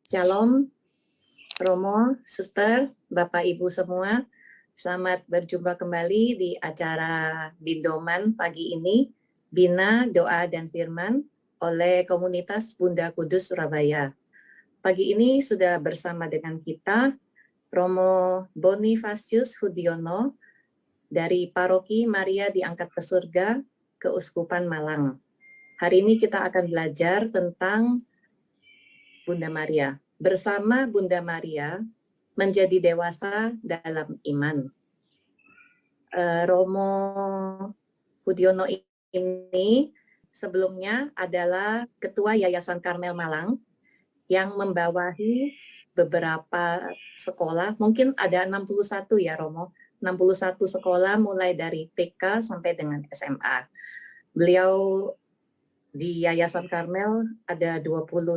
Shalom, Romo, Suster, Bapak Ibu semua. Selamat berjumpa kembali di acara Bindoman pagi ini, Bina, Doa, dan Firman oleh komunitas Bunda Kudus Surabaya. Pagi ini sudah bersama dengan kita Romo Bonifasius Hudiono dari Paroki Maria Diangkat ke Surga, Keuskupan Malang. Hari ini kita akan belajar tentang Bunda Maria. Bersama Bunda Maria menjadi dewasa dalam iman. Romo Hudiono ini sebelumnya adalah Ketua Yayasan Karmel Malang yang membawahi beberapa sekolah, mungkin ada 61 ya Romo, 61 sekolah mulai dari TK sampai dengan SMA. Beliau di Yayasan Karmel ada 21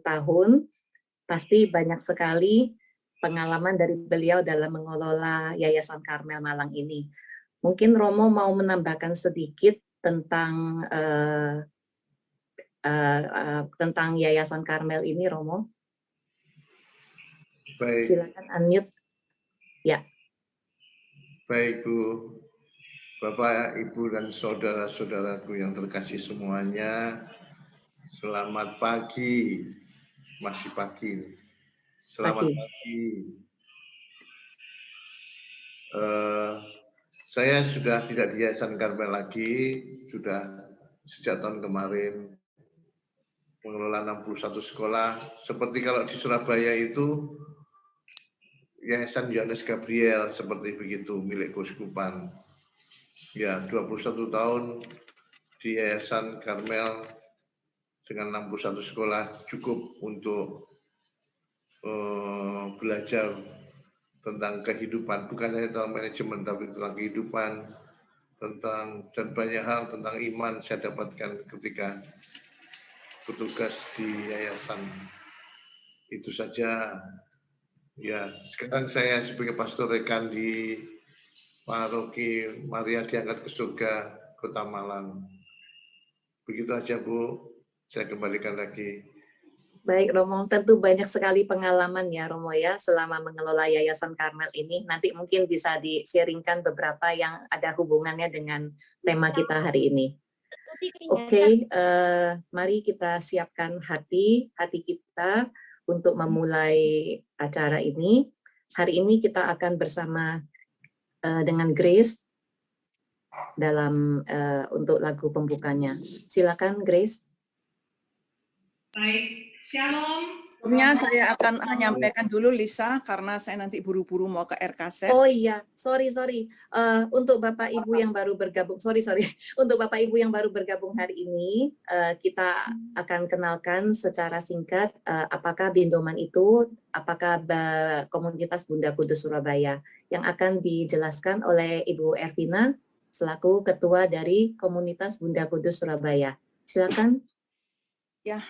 tahun, pasti banyak sekali pengalaman dari beliau dalam mengelola Yayasan Karmel Malang ini. Mungkin Romo mau menambahkan sedikit tentang tentang Yayasan Karmel ini, Romo. Baik. Silakan unmute. Ya. Baik, Bu. Bapak, Ibu, dan saudara-saudaraku yang terkasih semuanya, selamat pagi. Masih pagi. Selamat pagi. Saya sudah tidak di Yayasan Karmel lagi, sudah sejak tahun kemarin mengelola 61 sekolah. Seperti kalau di Surabaya itu Yayasan Yohanes Gabriel, seperti begitu, milik Keuskupan. Ya, 21 tahun di Yayasan Karmel dengan 61 sekolah cukup untuk belajar tentang kehidupan, bukan hanya tentang manajemen, tapi tentang kehidupan, tentang dan banyak hal tentang iman saya dapatkan ketika bertugas di yayasan. Itu saja. Ya, sekarang saya sebagai pastor rekan di Paroki Maria Diangkat ke Surga, Kota Malang. Begitu aja, Bu. Saya kembalikan lagi. Baik, Romo. Tentu banyak sekali pengalaman ya, Romo ya, selama mengelola Yayasan Karmel ini. Nanti mungkin bisa di-sharingkan beberapa yang ada hubungannya dengan tema kita hari ini. Oke, mari kita siapkan hati kita untuk memulai acara ini. Hari ini kita akan bersama dengan Grace dalam untuk lagu pembukanya. Silakan Grace. Baik, Shalom. Sebelumnya saya akan menyampaikan dulu Lisa karena saya nanti buru-buru mau ke RKZ. Oh iya, sorry. Untuk Bapak Ibu yang baru bergabung, untuk Bapak Ibu yang baru bergabung hari ini, kita akan kenalkan secara singkat apakah Bindoman itu, apakah komunitas Bunda Kudus Surabaya, yang akan dijelaskan oleh Ibu Ervina selaku Ketua dari komunitas Bunda Kudus Surabaya. Silakan. Ya,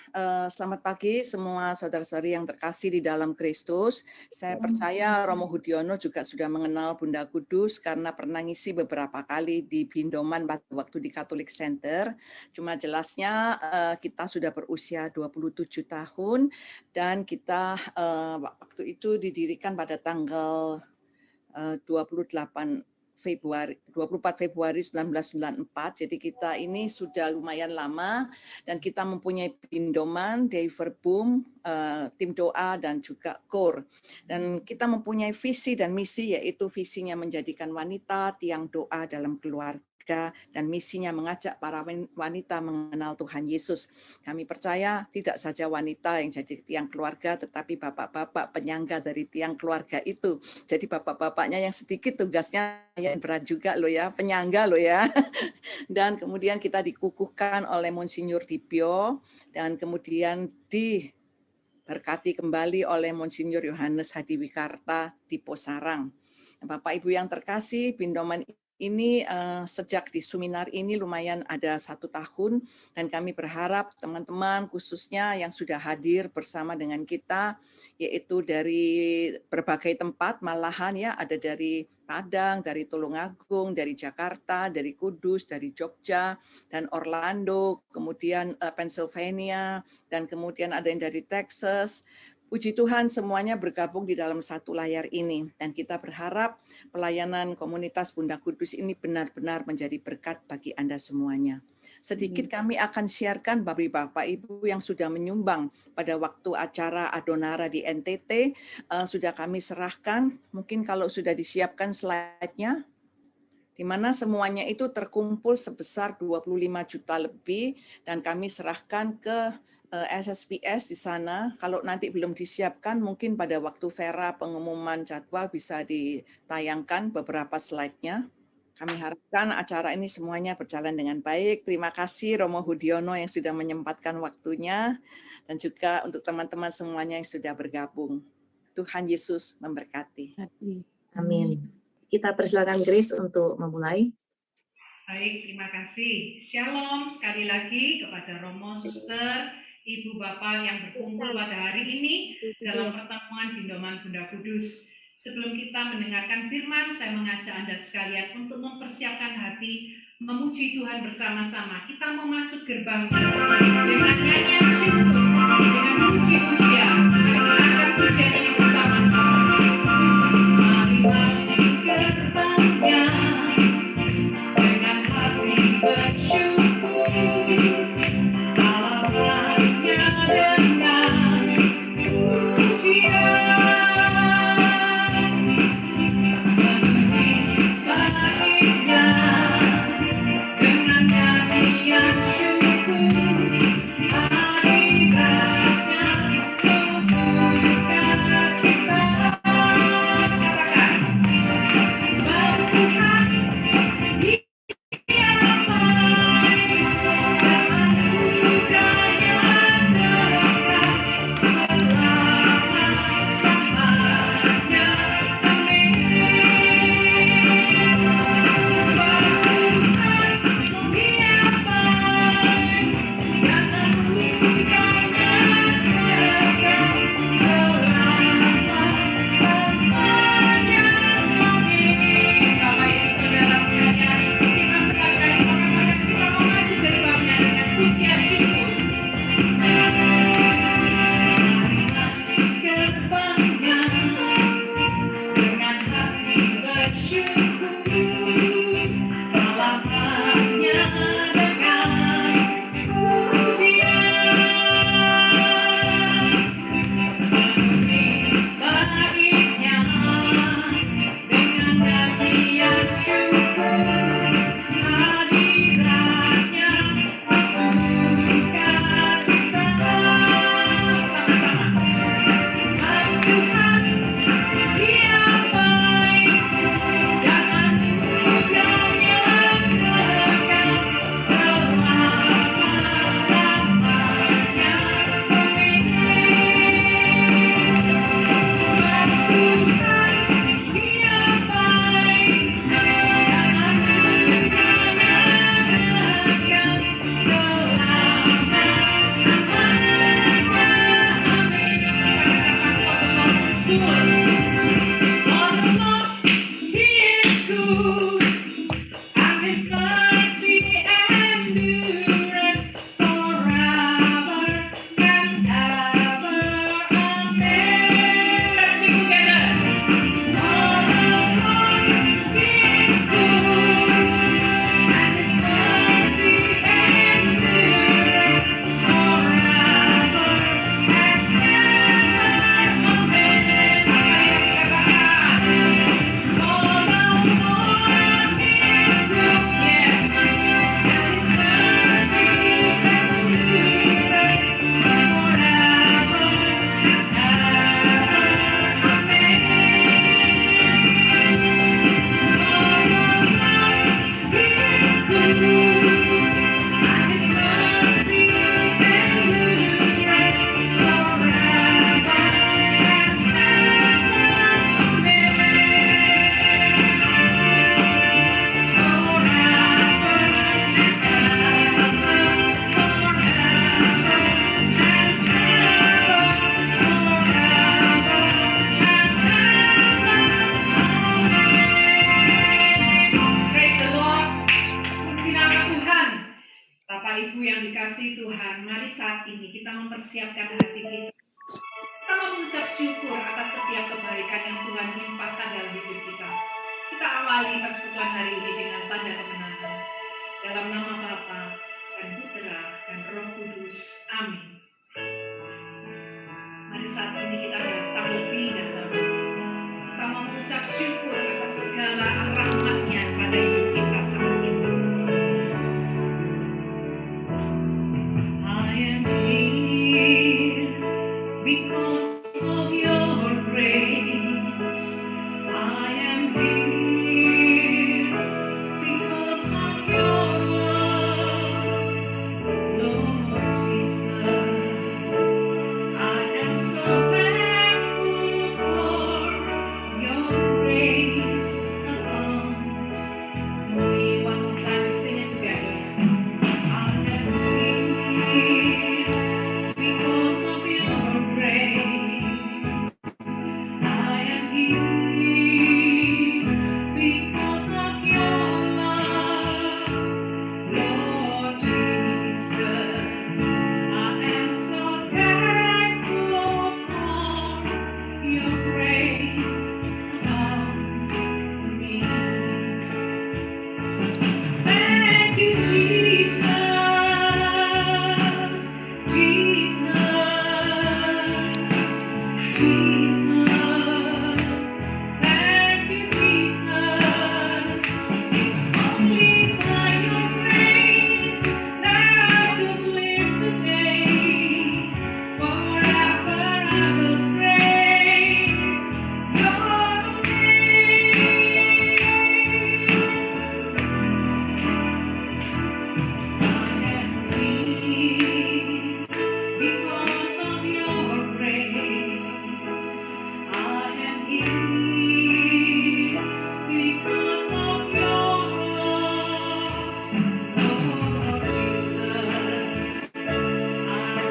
selamat pagi semua saudara-saudari yang terkasih di dalam Kristus. Saya percaya Romo Hudiono juga sudah mengenal Bunda Kudus karena pernah ngisi beberapa kali di Bindoman waktu di Catholic Center. Cuma jelasnya kita sudah berusia 27 tahun dan kita waktu itu didirikan pada tanggal 24 Februari 1994. Jadi kita ini sudah lumayan lama dan kita mempunyai Bindoman, Dei Verbum, tim doa dan juga KOR. Dan kita mempunyai visi dan misi, yaitu visinya menjadikan wanita tiang doa dalam keluarga dan misinya mengajak para wanita mengenal Tuhan Yesus. Kami percaya tidak saja wanita yang jadi tiang keluarga, tetapi bapak-bapak penyangga dari tiang keluarga itu. Jadi bapak-bapaknya yang sedikit tugasnya yang berat juga loh ya, penyangga loh ya. Dan kemudian kita dikukuhkan oleh Monsinyur Dipio dan kemudian diberkati kembali oleh Monsinyur Yohanes Hadiwikarta di Posarang. Bapak Ibu yang terkasih, Bindoman ini sejak di seminar ini lumayan ada 1 tahun dan kami berharap teman-teman khususnya yang sudah hadir bersama dengan kita, yaitu dari berbagai tempat, malahan ya ada dari Padang, dari Tulungagung, dari Jakarta, dari Kudus, dari Jogja, dan Orlando, kemudian Pennsylvania, dan kemudian ada yang dari Texas, Puji Tuhan semuanya bergabung di dalam satu layar ini dan kita berharap pelayanan komunitas Bunda Kudus ini benar-benar menjadi berkat bagi Anda semuanya. Sedikit kami akan sharekan bagi Bapak Ibu yang sudah menyumbang pada waktu acara Adonara di NTT, sudah kami serahkan, mungkin kalau sudah disiapkan slide-nya, di mana semuanya itu terkumpul sebesar 25 juta lebih dan kami serahkan ke SSPS di sana. Kalau nanti belum disiapkan, mungkin pada waktu Vera pengumuman jadwal bisa ditayangkan beberapa slide-nya. Kami harapkan acara ini semuanya berjalan dengan baik. Terima kasih Romo Hudiono yang sudah menyempatkan waktunya dan juga untuk teman-teman semuanya yang sudah bergabung. Tuhan Yesus memberkati. Amin. Kita persilakan Grace untuk memulai. Baik, terima kasih. Shalom sekali lagi kepada Romo, Suster, Ibu Bapak yang berkumpul pada hari ini dalam pertemuan Bindoman Bunda Kudus. Sebelum kita mendengarkan firman, saya mengajak Anda sekalian untuk mempersiapkan hati, memuji Tuhan bersama-sama. Kita mau masuk gerbang dengan nyanyian syukur, dengan puji-pujian. Mari kita akan pujian ini bersama-sama. Mari masuk gerbangnya dengan hati bersyukur. setiap kebaikan yang Tuhan limpahkan dalam hidup kita. Kita awali persekutuan hari ini dengan tanda kemenangan. Dalam nama Bapa dan Putera dan Roh Kudus. Amin. Mari saat ini kita datang lebih dalam. Kita mengucap syukur atas segala rahmat-Nya pada hidup kita saat ini. I am here because of your grace. I am here because of your love, Lord Jesus. I am so thankful for your grace abounds to me. One more time, we sing it together. I am here because of your grace. I am here because of your love, Lord Jesus. I am so thankful for your grace abounds to me. Thank you, Jesus, Jesus, Jesus. Thank you, Jesus. It's only by your grace that I could live today. Forever I will praise your name. I am here because of your grace. I am here because of your love, Lord Jesus. I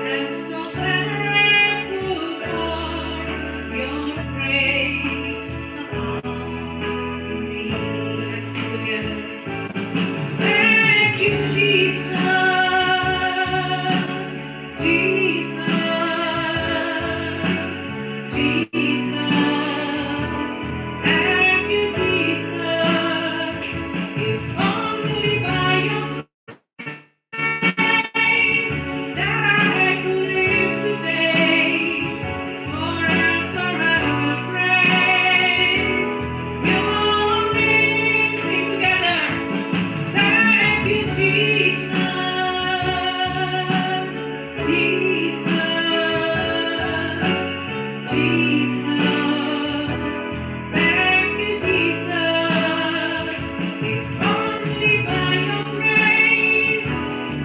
am so thankful for your grace abounds to me. Let's sing together. Thank you, Jesus, Jesus, Jesus. Thank you, Jesus. It's only by your grace that I could live today. Forever I will praise your name. Sing together. Thank you, Jesus, Jesus, Jesus. Thank you, Jesus. It's only by your grace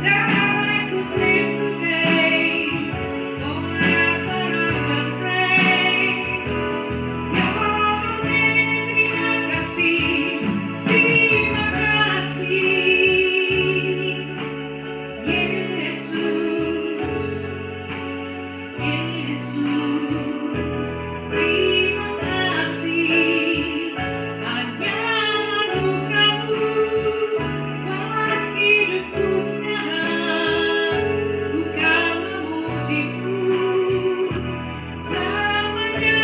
that I could live today. Forever I will praise your name. Terima kasih, Yesus, Yesus. Terima kasih, hanya anugerah-Mu buat hidupku sekarang. Bukan memuji-Mu selamanya,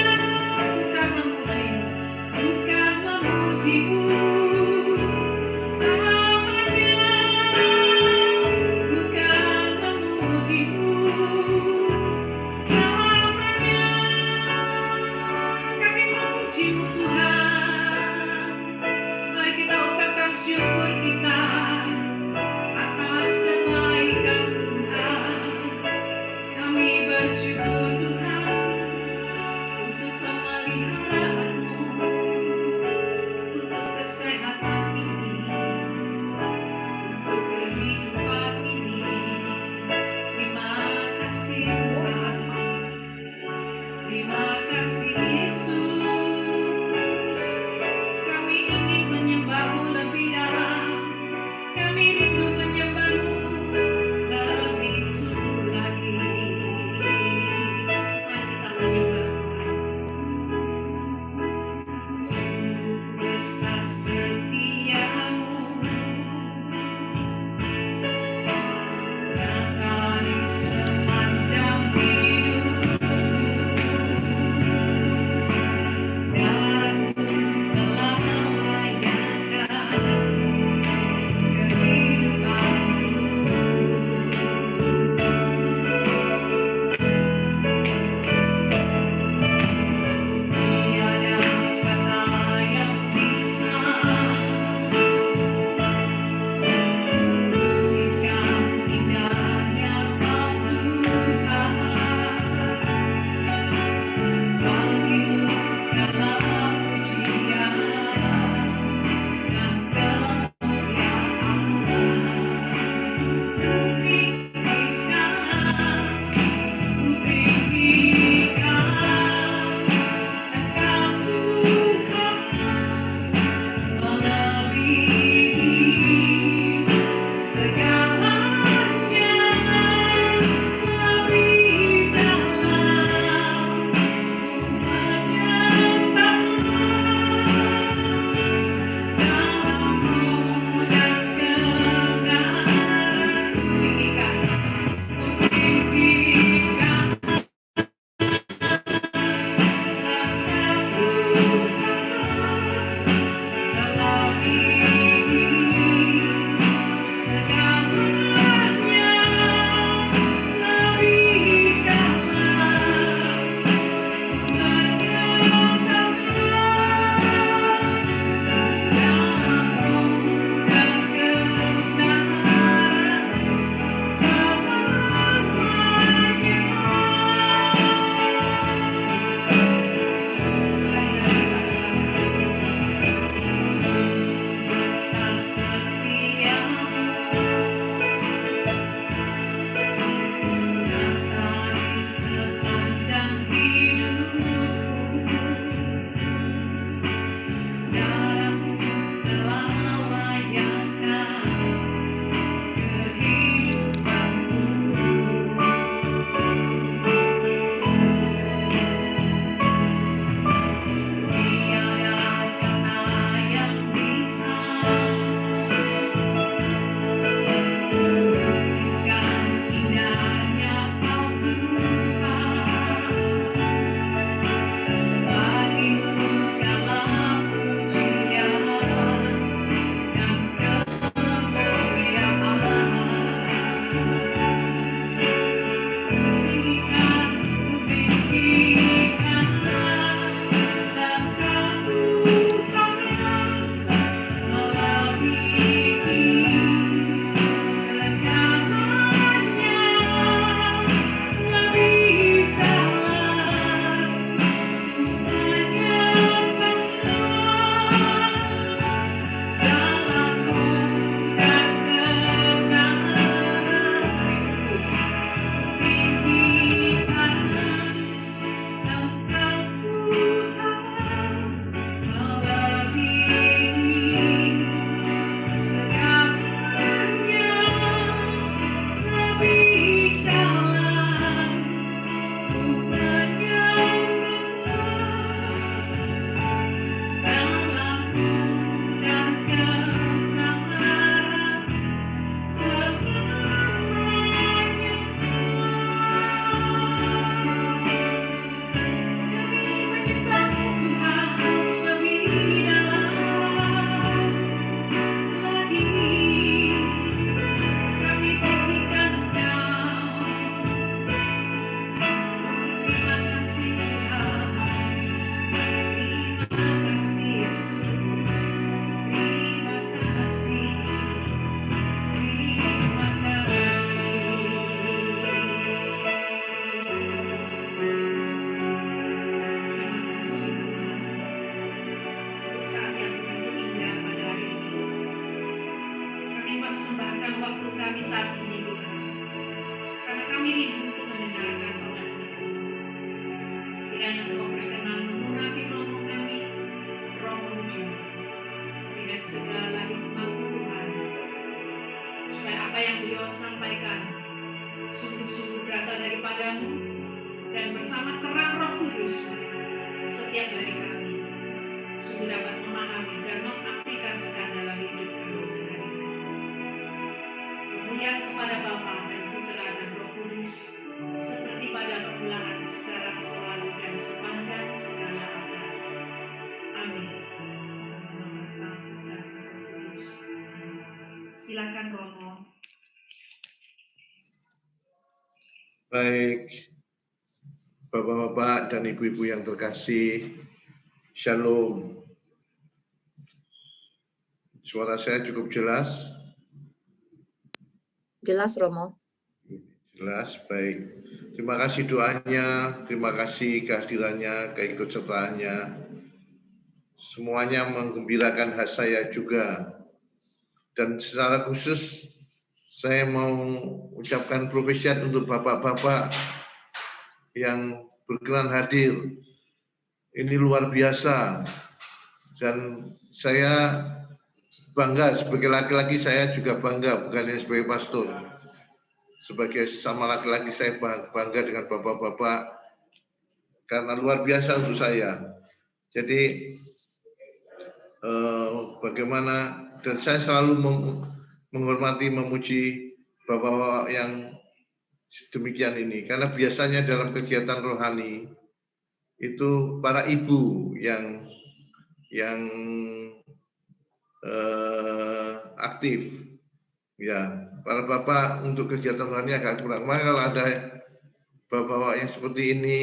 bukan memuji-Mu selamanya, bukan memuji-Mu selamanya. Kami memuji-Mu Tuhan. Mari kita ucapkan syukur kita atas kebaikan Tuhan. Kami bersyukur Tuhan untuk pemeliharaan-Mu, untuk kesehatan ini, untuk kehidupan ini. Terima kasih Tuhan. Terima kasih Yesus. satu saat yang begitu indah pada hari ini. Kami persembahkan waktu kami saat ini, Tuhan, karena kami rindu untuk mendengarkan pengajaran. Kiranya Engkau berkenan mengurapi romo kami, Romo Hudiono, dengan segala hikmat-Mu, Tuhan, supaya apa yang beliau sampaikan sungguh-sungguh berasal daripada-Mu dan bersama terang Roh Kudus setiap hari kami sungguh dapat memahami dan mengaplikasikan dalam hidup kami sehari-hari. Kemuliaan kepada Bapa dan Putra dan Roh Kudus seperti pada permulaan, sekarang, selalu, dan sepanjang segala abad. Amin. Silakan Romo. Baik, Bapak-bapak dan Ibu-ibu yang terkasih, Shalom. Suara saya cukup jelas? Jelas, Romo. Jelas, baik. Terima kasih doanya, terima kasih kehadirannya, keikutsertaannya. Semuanya menggembirakan hati saya juga. Dan secara khusus, saya mau ucapkan profesiat untuk bapak-bapak yang berkenan hadir. Ini luar biasa. Dan saya bangga, sebagai laki-laki saya juga bangga, bukan hanya sebagai pastor. Sebagai sesama laki-laki saya bangga dengan bapak-bapak, karena luar biasa untuk saya. Jadi bagaimana, dan saya selalu menghormati, memuji bapak-bapak yang demikian ini, karena biasanya dalam kegiatan rohani itu para ibu yang aktif, ya. Para bapak untuk kegiatan rohani agak kurang. Maka kalau ada bapak-bapak yang seperti ini,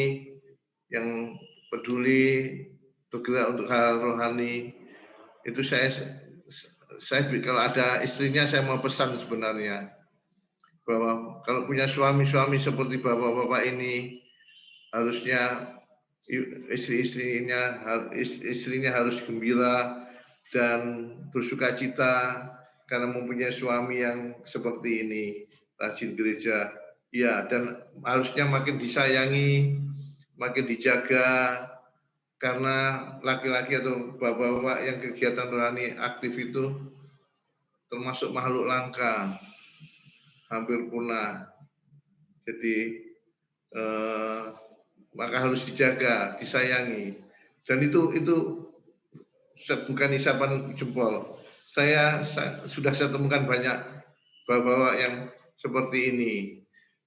yang peduli bergerak untuk hal rohani, itu saya kalau ada istrinya, saya mau pesan sebenarnya bahwa kalau punya suami-suami seperti bapak-bapak ini, harusnya istrinya harus gembira dan bersukacita karena mempunyai suami yang seperti ini, rajin gereja. Ya, dan harusnya makin disayangi, makin dijaga, karena laki-laki atau bapak-bapak yang kegiatan rohani aktif itu termasuk makhluk langka, hampir punah. Jadi maka harus dijaga, disayangi. Dan itu bukan isapan jempol. Saya temukan banyak bapak-bapak yang seperti ini.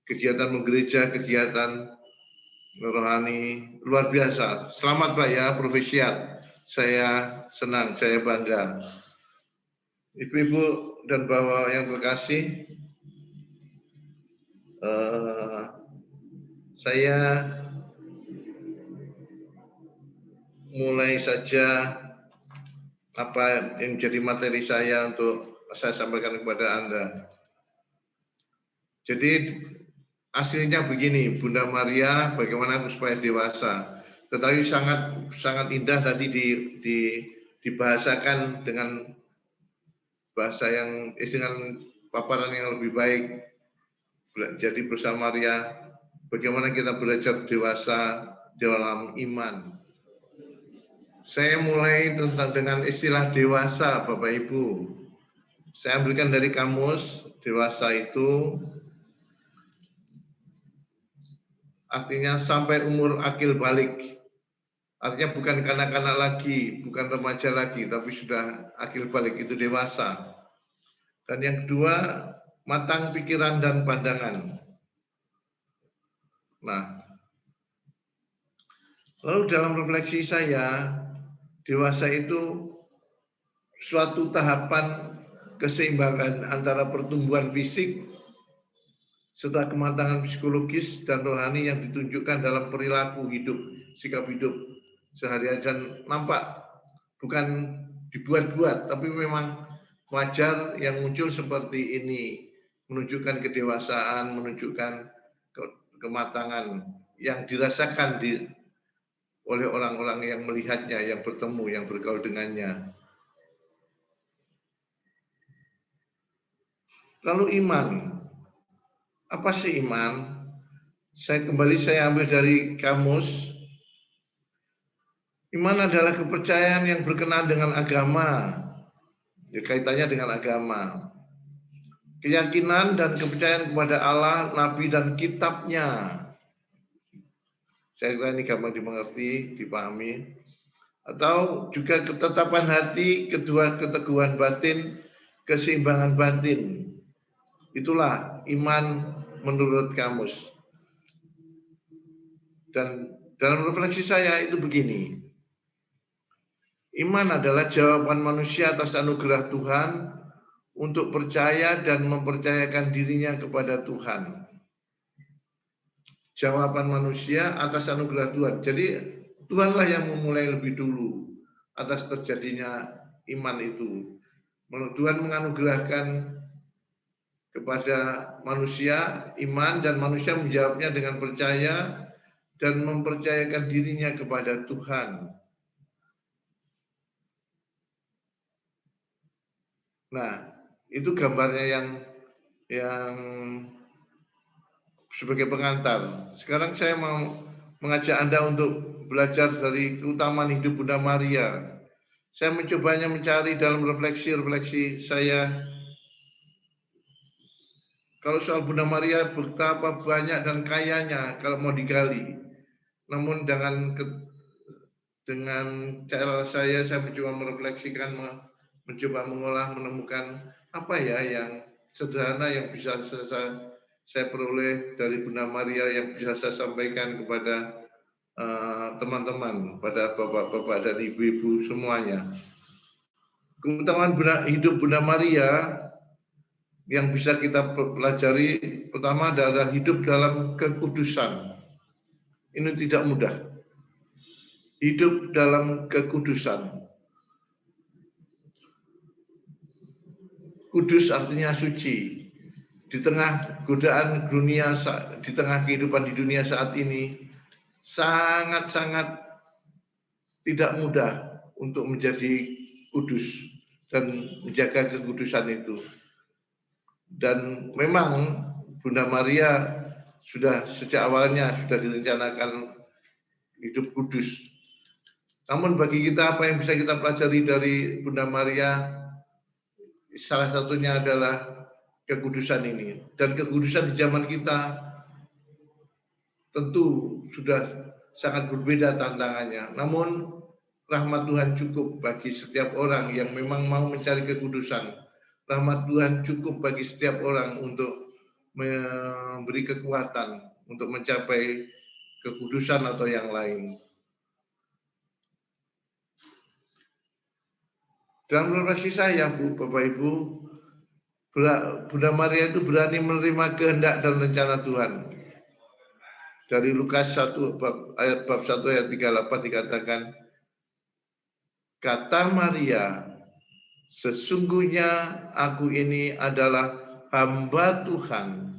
Kegiatan menggereja, kegiatan rohani, luar biasa. Selamat Pak ya, profesiat. Saya senang, saya bangga. Ibu-ibu dan bapak yang terkasih, saya mulai saja apa yang jadi materi saya untuk saya sampaikan kepada Anda. Jadi aslinya begini, Bunda Maria, bagaimana aku supaya dewasa. Tetapi sangat indah tadi dibahasakan dengan bahasa yang dengan paparan yang lebih baik. Jadi bersama Maria, bagaimana kita belajar dewasa dalam iman. Saya mulai dengan istilah dewasa, Bapak Ibu. Saya ambilkan dari kamus. Dewasa itu artinya sampai umur akil balik. Artinya bukan kanak-kanak lagi, bukan remaja lagi, tapi sudah akil balik, itu dewasa. Dan yang kedua, matang pikiran dan pandangan. Nah, lalu dalam refleksi saya, dewasa itu suatu tahapan keseimbangan antara pertumbuhan fisik serta kematangan psikologis dan rohani yang ditunjukkan dalam perilaku hidup, sikap hidup sehari-hari, dan nampak bukan dibuat-buat, tapi memang wajar yang muncul seperti ini, menunjukkan kedewasaan, menunjukkan kematangan yang dirasakan oleh orang-orang yang melihatnya, yang bertemu, yang bergaul dengannya. Lalu iman. Apa sih iman? Saya ambil dari kamus. Iman adalah kepercayaan yang berkenaan dengan agama. Ya, kaitannya dengan agama. Keyakinan dan kepercayaan kepada Allah, Nabi, dan kitabnya. Saya kira ini gampang dimengerti, dipahami. Atau juga ketetapan hati, keteguhan batin, keseimbangan batin. Itulah iman menurut kamus. Dan dalam refleksi saya itu begini. Iman adalah jawaban manusia atas anugerah Tuhan untuk percaya dan mempercayakan dirinya kepada Tuhan. Jawaban manusia atas anugerah Tuhan. Jadi Tuhanlah yang memulai lebih dulu atas terjadinya iman itu. Tuhan menganugerahkan kepada manusia iman dan manusia menjawabnya dengan percaya dan mempercayakan dirinya kepada Tuhan. Nah, itu gambarnya yang sebagai pengantar. Sekarang saya mau mengajak Anda untuk belajar dari keutamaan hidup Bunda Maria. Saya mencobanya mencari dalam refleksi saya. Kalau soal Bunda Maria betapa banyak dan kayanya kalau mau digali. Namun dengan cara saya mencoba merefleksikan, mencoba mengolah, menemukan apa ya yang sederhana yang bisa saya peroleh dari Bunda Maria yang bisa saya sampaikan kepada teman-teman, pada bapak-bapak dan ibu-ibu semuanya. Keutamaan hidup Bunda Maria yang bisa kita pelajari pertama adalah hidup dalam kekudusan. Ini tidak mudah. Hidup dalam kekudusan. Kudus artinya suci. Di tengah godaan dunia, di tengah kehidupan di dunia saat ini, sangat-sangat tidak mudah untuk menjadi kudus dan menjaga kekudusan itu. Dan memang Bunda Maria sudah sejak awalnya sudah direncanakan hidup kudus. Namun bagi kita apa yang bisa kita pelajari dari Bunda Maria, salah satunya adalah kekudusan ini. Dan kekudusan di zaman kita tentu sudah sangat berbeda tantangannya. Namun rahmat Tuhan cukup bagi setiap orang yang memang mau mencari kekudusan. Rahmat Tuhan cukup bagi setiap orang untuk memberi kekuatan untuk mencapai kekudusan atau yang lain. Dalam refleksi saya, Bu, Bapak Ibu, Bunda Maria itu berani menerima kehendak dan rencana Tuhan. Dari Lukas 1 ayat 1 ayat 38 dikatakan, kata Maria, sesungguhnya aku ini adalah hamba Tuhan.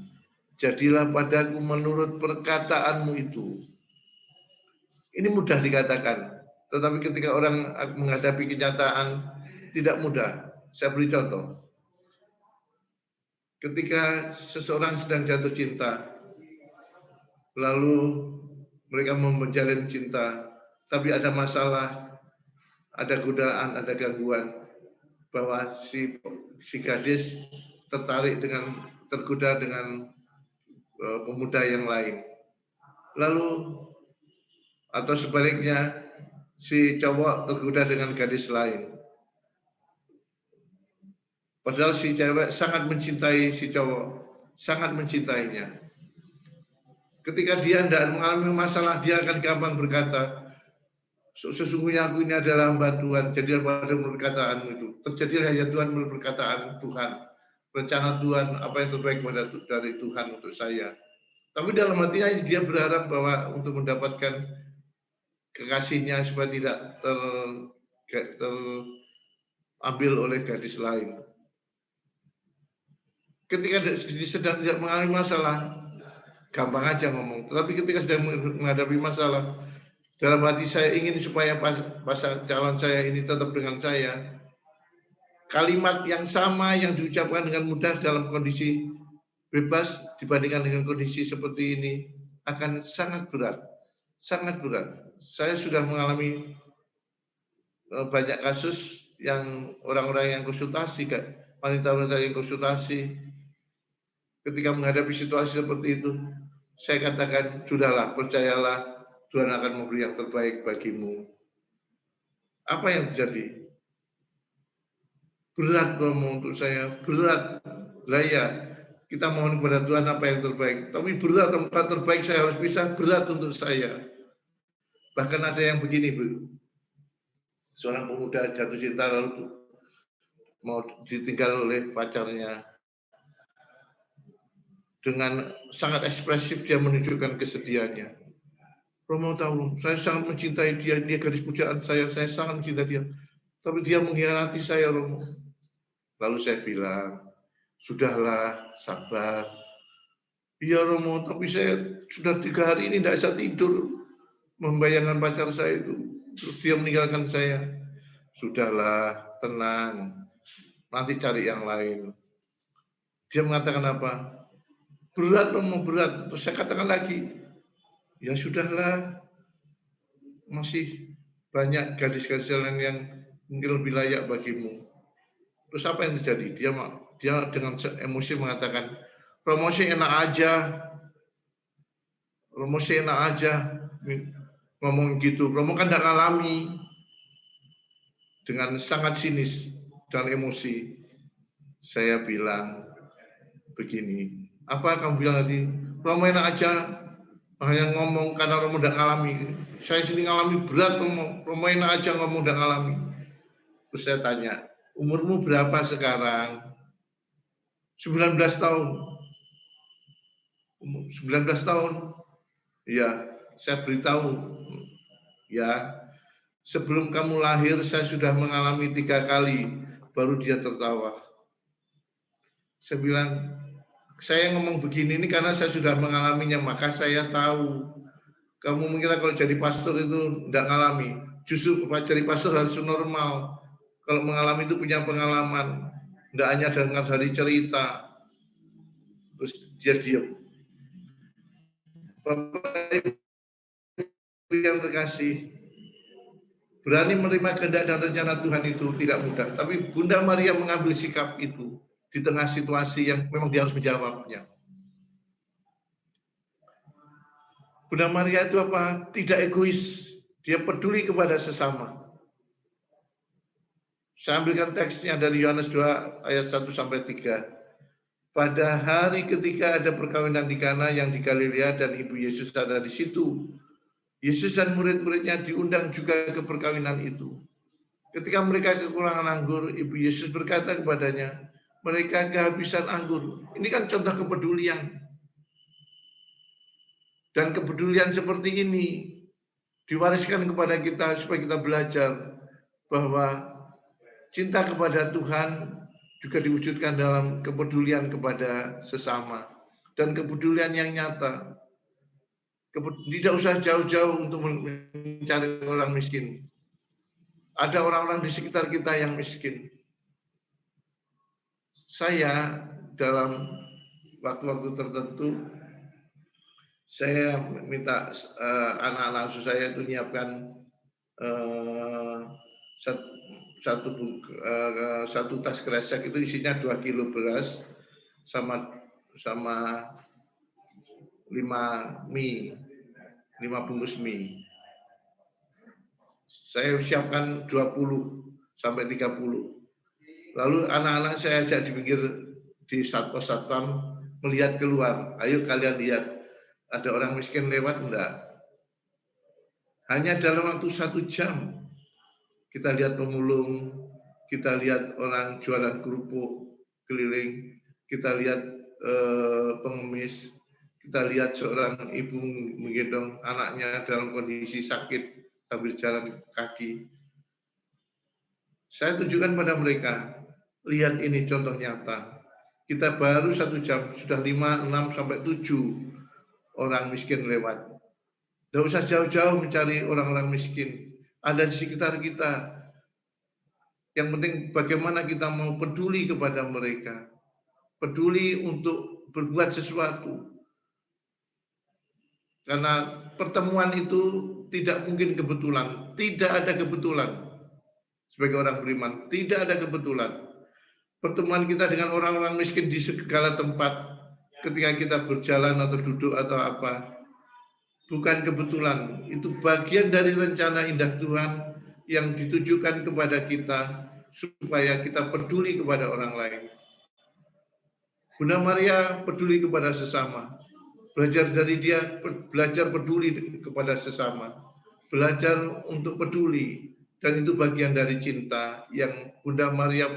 Jadilah padaku menurut perkataanmu itu. Ini mudah dikatakan. Tetapi ketika orang menghadapi kenyataan, tidak mudah. Saya beri contoh. Ketika seseorang sedang jatuh cinta, lalu mereka menjalin cinta, tapi ada masalah, ada godaan, ada gangguan, bahwa si gadis tergoda dengan pemuda yang lain. Lalu atau sebaliknya si cowok tergoda dengan gadis lain. Padahal si cewek sangat mencintai si cowok, sangat mencintainya. Ketika dia tidak mengalami masalah, dia akan gampang berkata, sesungguhnya aku ini adalah hamba Tuhan, jadilah pada menurut perkataanmu itu. Terjadilah ya Tuhan menurut perkataan Tuhan. Rencana Tuhan, apa yang terbaik dari Tuhan untuk saya. Tapi dalam hatinya dia berharap bahwa untuk mendapatkan kekasihnya supaya tidak terambil oleh gadis lain. Ketika sedang tidak mengalami masalah, gampang aja ngomong. Tetapi ketika sedang menghadapi masalah, Dalam hati saya ingin supaya pasangan calon saya ini tetap dengan saya. Kalimat yang sama yang diucapkan dengan mudah dalam kondisi bebas dibandingkan dengan kondisi seperti ini akan sangat berat. Sangat berat. Saya sudah mengalami banyak kasus yang orang-orang yang konsultasi, wanita-wanita yang konsultasi, ketika menghadapi situasi seperti itu, saya katakan, sudahlah, percayalah, Tuhan akan memberi yang terbaik bagimu. Apa yang terjadi? Berat Romo untuk saya, berat. Lah ya, kita mohon kepada Tuhan apa yang terbaik. Tapi berat, yang terbaik saya harus bisa, berat untuk saya. Bahkan ada yang begini, Bu. Seorang pemuda jatuh cinta lalu mau ditinggal oleh pacarnya. Dengan sangat ekspresif dia menunjukkan kesedihannya. Romo tahu, saya sangat mencintai dia gadis pujaan saya sangat mencintai dia. Tapi dia mengkhianati saya, Romo. Lalu saya bilang, sudahlah, sabar. Iya, Romo, tapi saya sudah 3 hari ini tidak bisa tidur. Membayangkan pacar saya itu. Terus dia meninggalkan saya. Sudahlah, tenang. Nanti cari yang lain. Dia mengatakan apa? Berat, Romo, berat. Terus saya katakan lagi, ya sudahlah, masih banyak gadis-gadis lain yang mungkin lebih layak bagimu. Terus apa yang terjadi? Dia dengan emosi mengatakan, Romo sih enak aja, ngomong gitu. Romo kan tidak ngalami. Dengan sangat sinis dan emosi, saya bilang begini, apa kamu bilang tadi? Romo enak aja, hanya ngomong karena Romo tidak ngalami. Saya sini ngalami berat, Romo enak aja ngomong tidak ngalami. Terus saya tanya, umurmu berapa sekarang? 19 tahun. 19 tahun? Ya, saya beritahu. Ya, sebelum kamu lahir saya sudah mengalami 3 kali, baru dia tertawa. Saya bilang, saya ngomong begini ini karena saya sudah mengalaminya, maka saya tahu. Kamu mengira kalau jadi pastor itu tidak ngalami. Justru jadi pastor harus normal. Kalau mengalami itu punya pengalaman. Tidak hanya dengar dari cerita. Terus dia diam. Bapak Ibu yang terkasih, berani menerima kehendak dan rencana Tuhan itu tidak mudah. Tapi Bunda Maria mengambil sikap itu di tengah situasi yang memang dia harus menjawabnya. Bunda Maria itu apa? Tidak egois. Dia peduli kepada sesama. Saya ambilkan teksnya dari Yohanes 2 ayat 1-3. Pada hari ketika ada perkawinan di Kana yang di Galilea dan ibu Yesus ada di situ, Yesus dan murid-muridnya diundang juga ke perkawinan itu. Ketika mereka kekurangan anggur, ibu Yesus berkata kepadanya, mereka kehabisan anggur. Ini kan contoh kepedulian. Dan kepedulian seperti ini diwariskan kepada kita supaya kita belajar bahwa cinta kepada Tuhan juga diwujudkan dalam kepedulian kepada sesama dan kepedulian yang nyata. Tidak usah jauh-jauh untuk mencari orang miskin. Ada orang-orang di sekitar kita yang miskin. Saya dalam waktu-waktu tertentu saya minta anak-anak asuh saya itu menyiapkan satu tas kresek itu isinya 2 kilo beras sama 5 bungkus mie. Saya siapkan 20 sampai 30. Lalu anak-anak saya ajak di pinggir di satpam melihat keluar. Ayo kalian lihat, ada orang miskin lewat enggak? Hanya dalam waktu 1 jam kita lihat pemulung, kita lihat orang jualan kerupuk keliling, kita lihat pengemis, kita lihat seorang ibu menggendong anaknya dalam kondisi sakit sambil jalan kaki. Saya tunjukkan pada mereka, lihat ini contoh nyata. Kita baru 1 jam, sudah 5, 6, sampai 7 orang miskin lewat. Tidak usah jauh-jauh mencari orang-orang miskin. Ada di sekitar kita. Yang penting bagaimana kita mau peduli kepada mereka. Peduli untuk berbuat sesuatu. Karena pertemuan itu tidak mungkin kebetulan. Tidak ada kebetulan. Sebagai orang beriman, tidak ada kebetulan. Pertemuan kita dengan orang-orang miskin di segala tempat, ketika kita berjalan atau duduk atau apa, bukan kebetulan. Itu bagian dari rencana indah Tuhan yang ditujukan kepada kita, supaya kita peduli kepada orang lain. Bunda Maria peduli kepada sesama. Belajar dari dia, belajar peduli kepada sesama. Belajar untuk peduli. Dan itu bagian dari cinta yang Bunda Maria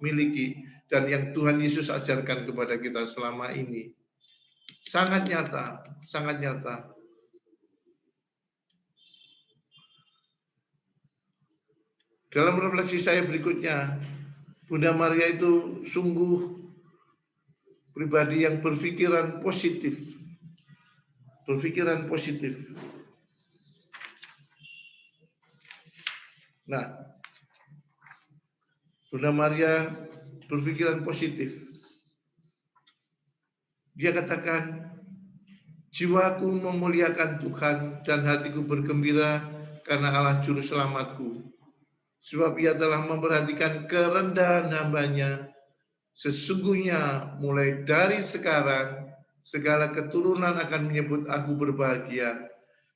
miliki dan yang Tuhan Yesus ajarkan kepada kita selama ini. Sangat nyata, sangat nyata. Dalam refleksi saya berikutnya, Bunda Maria itu sungguh pribadi yang berpikiran positif. Berpikiran positif. Nah, Bunda Maria berpikiran positif. Dia katakan, jiwaku memuliakan Tuhan dan hatiku bergembira karena Allah Juru Selamatku. Sebab ia telah memperhatikan kerendahan hamba-Nya. Sesungguhnya mulai dari sekarang, segala keturunan akan menyebut aku berbahagia.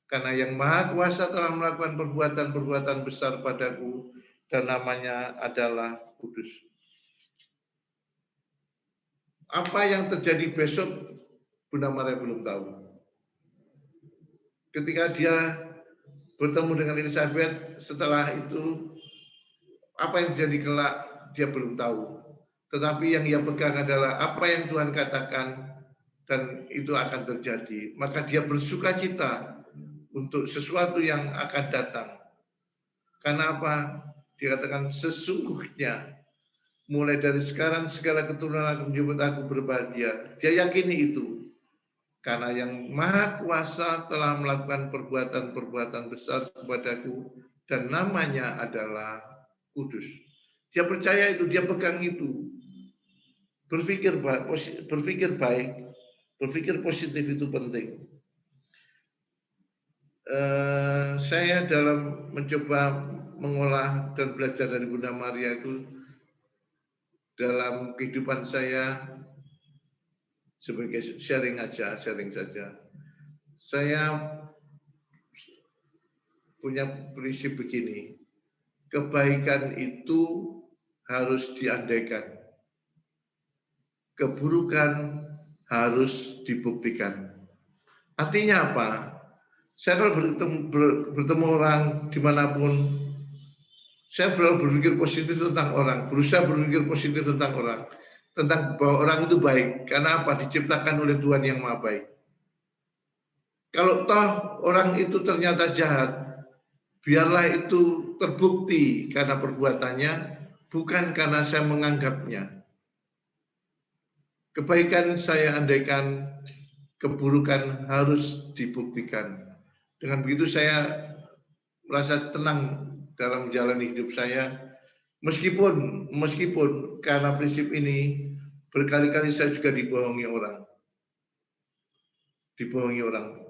Karena yang Maha Kuasa telah melakukan perbuatan-perbuatan besar padaku, dan namanya adalah kudus. Apa yang terjadi besok, Bunda Maria belum tahu. Ketika dia bertemu dengan Elizabeth, setelah itu, apa yang terjadi kelak, dia belum tahu. Tetapi yang ia pegang adalah apa yang Tuhan katakan, dan itu akan terjadi. Maka dia bersuka cita untuk sesuatu yang akan datang. Karena apa? Dikatakan sesungguhnya mulai dari sekarang segala keturunan akan menyebut aku berbahagia. Dia yakini itu. Karena yang Maha Kuasa telah melakukan perbuatan-perbuatan besar kepadaku dan namanya adalah kudus. Dia percaya itu, dia pegang itu. Berpikir baik, berpikir positif itu penting. Saya dalam mencoba mengolah dan belajar dari Bunda Maria itu dalam kehidupan saya sebagai sharing saja. Saya punya prinsip begini, kebaikan itu harus diandaikan, keburukan harus dibuktikan. Artinya apa? Saya kalau bertemu orang dimanapun, saya berpikir positif tentang orang, berusaha berpikir positif tentang orang, tentang bahwa orang itu baik. Karena apa? Diciptakan oleh Tuhan yang Maha Baik. Kalau toh orang itu ternyata jahat, biarlah itu terbukti karena perbuatannya, bukan karena saya menganggapnya. Kebaikan saya andaikan, keburukan harus dibuktikan. Dengan begitu saya merasa tenang dalam menjalani hidup saya. Meskipun karena prinsip ini berkali-kali saya juga dibohongi orang.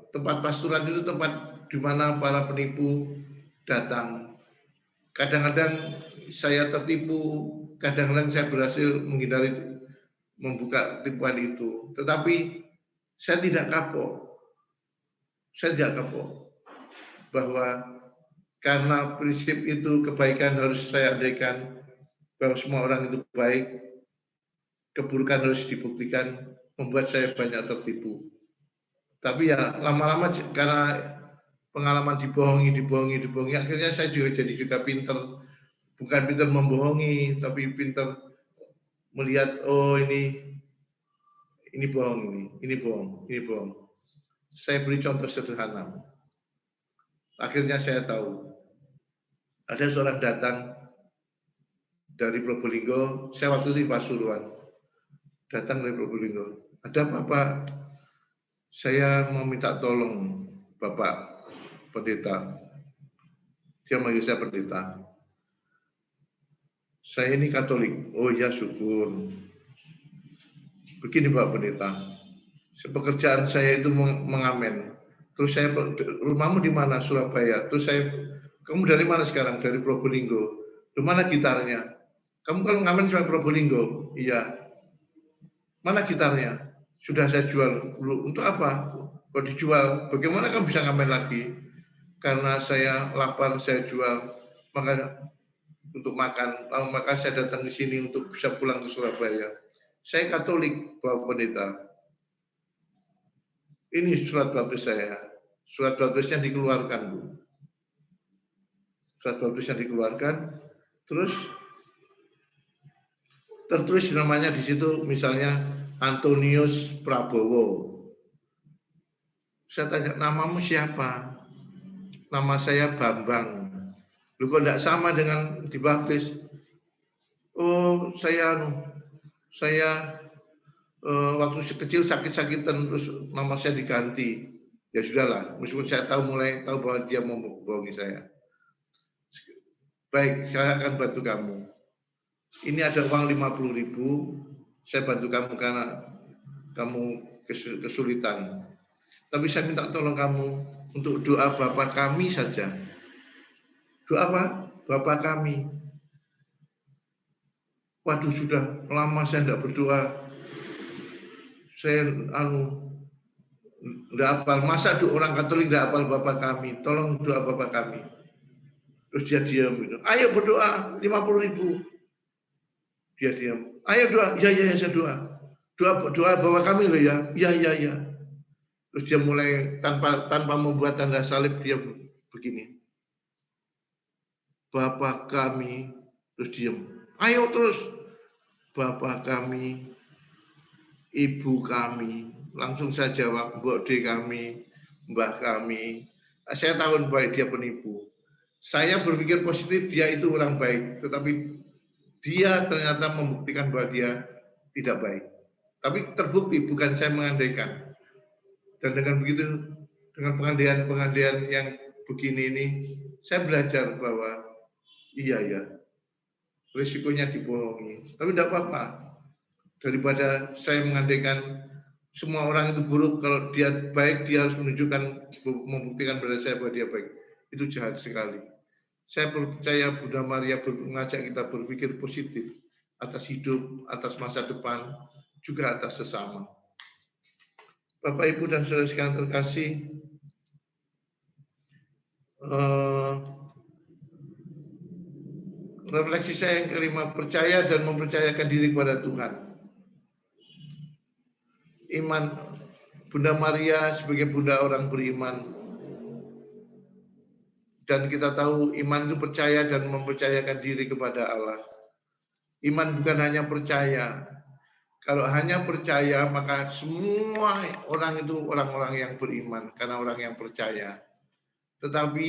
Tempat pastoran itu tempat di mana para penipu datang. Kadang-kadang saya tertipu, kadang-kadang saya berhasil menghindari membuka tipuan itu. Tetapi saya tidak kapok. Bahwa karena prinsip itu kebaikan harus saya andaikan, bahwa semua orang itu baik, keburukan harus dibuktikan, membuat saya banyak tertipu. Tapi ya lama-lama karena pengalaman dibohongi, akhirnya saya jadi pintar. Bukan pintar membohongi, tapi pintar melihat, oh ini bohong, ini bohong. Saya beri contoh sederhana. Akhirnya saya tahu, ada seorang datang dari Probolinggo, saya waktu itu di Pasuruan, datang dari Probolinggo. Ada apa, Pak? Saya mau minta tolong, Bapak. pendeta. Dia manggil saya pendeta. Saya ini Katolik. Oh ya, syukur. Begini Pak Pendeta, pekerjaan saya itu mengamen. Terus saya, rumahmu di mana? Surabaya. Terus saya, kamu dari mana sekarang? Dari Probolinggo. Di mana gitarnya? Kamu kalau ngamen sampai Probolinggo? Iya. Mana gitarnya? Sudah saya jual dulu. Untuk apa? Kalau dijual, bagaimana kamu bisa ngamen lagi? Karena saya lapar, saya jual. Maka untuk makan, maka saya datang ke sini untuk bisa pulang ke Surabaya. Saya Katolik, Bapak Pendeta. Ini surat baptis saya. Surat baptisnya dikeluarkan, Bu. Surat baptisnya dikeluarkan, terus tertulis namanya di situ, misalnya Antonius Prabowo. Saya tanya, namamu siapa? Nama saya Bambang. Lu kok tidak sama dengan dibaptis? Oh, saya waktu kecil sakit-sakitan, terus nama saya diganti. Ya sudahlah, meskipun saya mulai tahu bahwa dia mau membohongi saya. Baik, saya akan bantu kamu. Ini ada uang 50.000, saya bantu kamu karena kamu kesulitan. Tapi saya minta tolong kamu untuk doa Bapa kami saja. Doa apa? Bapa kami. Waduh, sudah lama saya tidak berdoa. Saya tidak hafal. Masa orang Katolik tidak hafal Bapa kami? Tolong doa Bapa kami. Terus dia diam. Ayo berdoa 50.000. Dia diam. Ayo doa. Ya, saya doa. Doa Bapa kami loh ya. Ya. Terus dia mulai tanpa membuat tanda salib, dia begini. Bapa kami. Terus diam. Ayo terus. Bapa kami, Ibu kami, langsung saya jawab, Bode kami, Mbah kami. Saya tahu baik dia penipu. Saya berpikir positif, dia itu orang baik, tetapi dia ternyata membuktikan bahwa dia tidak baik. Tapi terbukti, bukan saya mengandaikan. Dan dengan begitu, dengan pengandaian yang begini ini, saya belajar bahwa iya, risikonya dibohongi. Tapi tidak apa-apa. Daripada saya mengandaikan semua orang itu buruk, kalau dia baik, dia harus membuktikan pada saya bahwa dia baik. Itu jahat sekali. Saya percaya Bunda Maria mengajak kita berpikir positif atas hidup, atas masa depan, juga atas sesama. Bapak, Ibu, dan saudara sekalian terkasih, refleksi saya yang kelima, percaya dan mempercayakan diri kepada Tuhan. Iman Bunda Maria sebagai bunda orang beriman. Dan kita tahu iman itu percaya dan mempercayakan diri kepada Allah. Iman bukan hanya percaya. Kalau hanya percaya, maka semua orang itu orang-orang yang beriman, karena orang yang percaya. Tetapi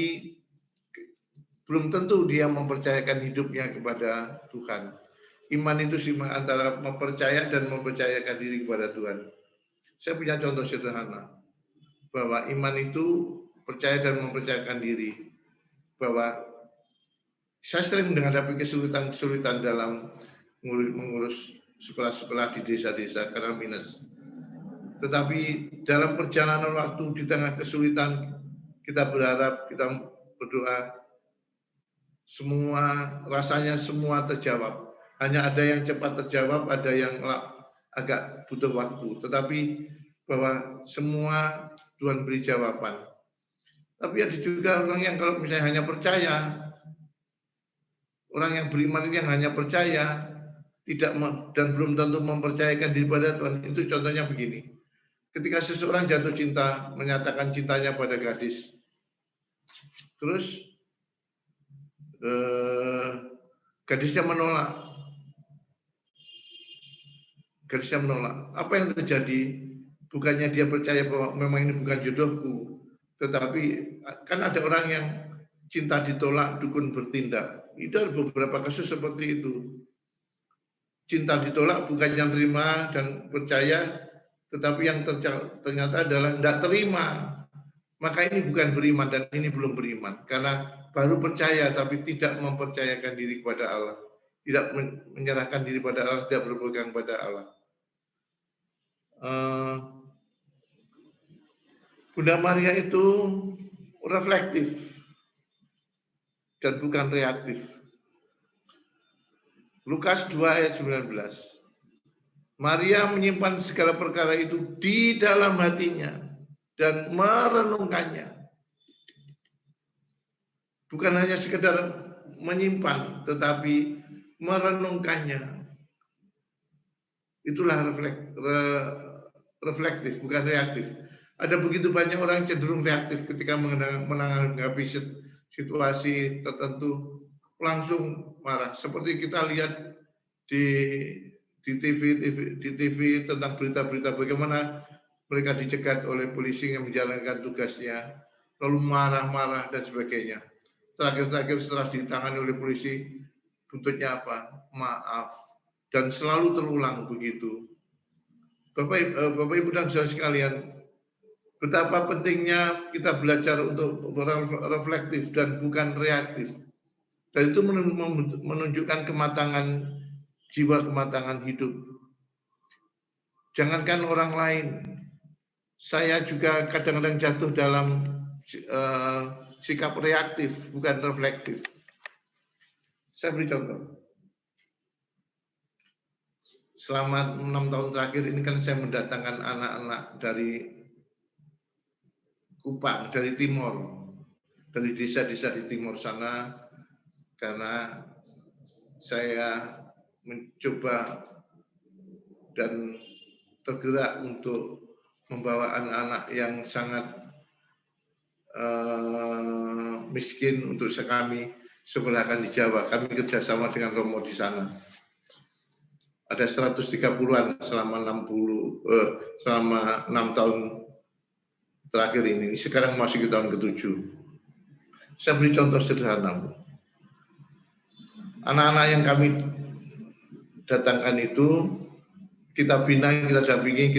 belum tentu dia mempercayakan hidupnya kepada Tuhan. Iman itu antara mempercaya dan mempercayakan diri kepada Tuhan. Saya punya contoh sederhana, bahwa iman itu percaya dan mempercayakan diri. Bahwa saya sering menghadapi kesulitan dalam mengurus sekolah-sekolah di desa-desa karena minus. Tetapi dalam perjalanan waktu di tengah kesulitan, kita berharap, kita berdoa, rasanya semua terjawab. Hanya ada yang cepat terjawab, ada yang agak butuh waktu. Tetapi bahwa semua Tuhan beri jawaban. Tapi ada juga orang yang kalau misalnya hanya percaya, orang yang beriman ini yang hanya percaya, dan belum tentu mempercayakan diri pada Tuhan. Itu contohnya begini. Ketika seseorang jatuh cinta, menyatakan cintanya pada gadis, terus gadisnya menolak. Apa yang terjadi? Bukannya dia percaya bahwa memang ini bukan jodohku, tetapi kan ada orang yang cinta ditolak, dukun bertindak. Itu ada beberapa kasus seperti itu. Cinta ditolak bukan yang terima dan percaya, tetapi yang ternyata adalah tidak terima. maka ini bukan beriman dan ini belum beriman. Karena baru percaya tapi tidak mempercayakan diri kepada Allah. Tidak menyerahkan diri pada Allah, tidak berpegang pada Allah. Bunda Maria itu reflektif dan bukan reaktif. Lukas 2 ayat 19. Maria menyimpan segala perkara itu di dalam hatinya dan merenungkannya. Bukan hanya sekedar menyimpan, tetapi merenungkannya. Itulah reflektif, bukan reaktif. Ada begitu banyak orang cenderung reaktif ketika menanggapi situasi tertentu, langsung marah. Seperti kita lihat di TV tentang berita-berita bagaimana mereka dicegat oleh polisi yang menjalankan tugasnya, lalu marah-marah dan sebagainya. Terakhir setelah ditangani oleh polisi, buntutnya apa? Maaf. Dan selalu terulang begitu. Bapak Ibu dan saudara sekalian, betapa pentingnya kita belajar untuk reflektif dan bukan reaktif. Dan itu menunjukkan kematangan jiwa, kematangan hidup. Jangankan orang lain, saya juga kadang-kadang jatuh dalam sikap reaktif, bukan reflektif. Saya beri contoh. Selama 6 tahun terakhir ini kan saya mendatangkan anak-anak dari Kupang, dari Timor, dari desa-desa di Timor sana, karena saya mencoba dan tergerak untuk membawa anak-anak yang sangat miskin untuk kami sebelahkan di Jawa. Kami kerjasama dengan Romo di sana. Ada 130-an selama 6 tahun terakhir ini. Sekarang masuk ke tahun ke-7. Saya beri contoh sederhana. Anak-anak yang kami datangkan itu kita bina, kita dampingi,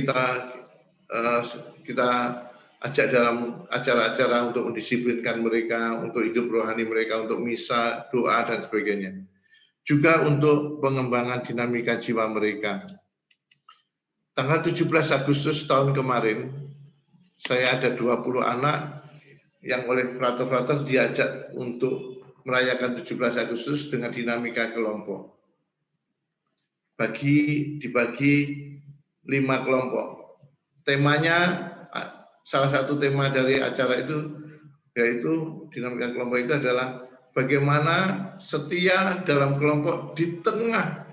kita ajak dalam acara-acara untuk mendisiplinkan mereka, untuk hidup rohani mereka, untuk misa, doa dan sebagainya. Juga untuk pengembangan dinamika jiwa mereka. Tanggal 17 Agustus tahun kemarin, saya ada 20 anak yang oleh frater-frater diajak untuk merayakan 17 Agustus dengan dinamika kelompok. Dibagi 5 kelompok. Temanya, salah satu tema dari acara itu, yaitu dinamika kelompok itu adalah bagaimana setia dalam kelompok di tengah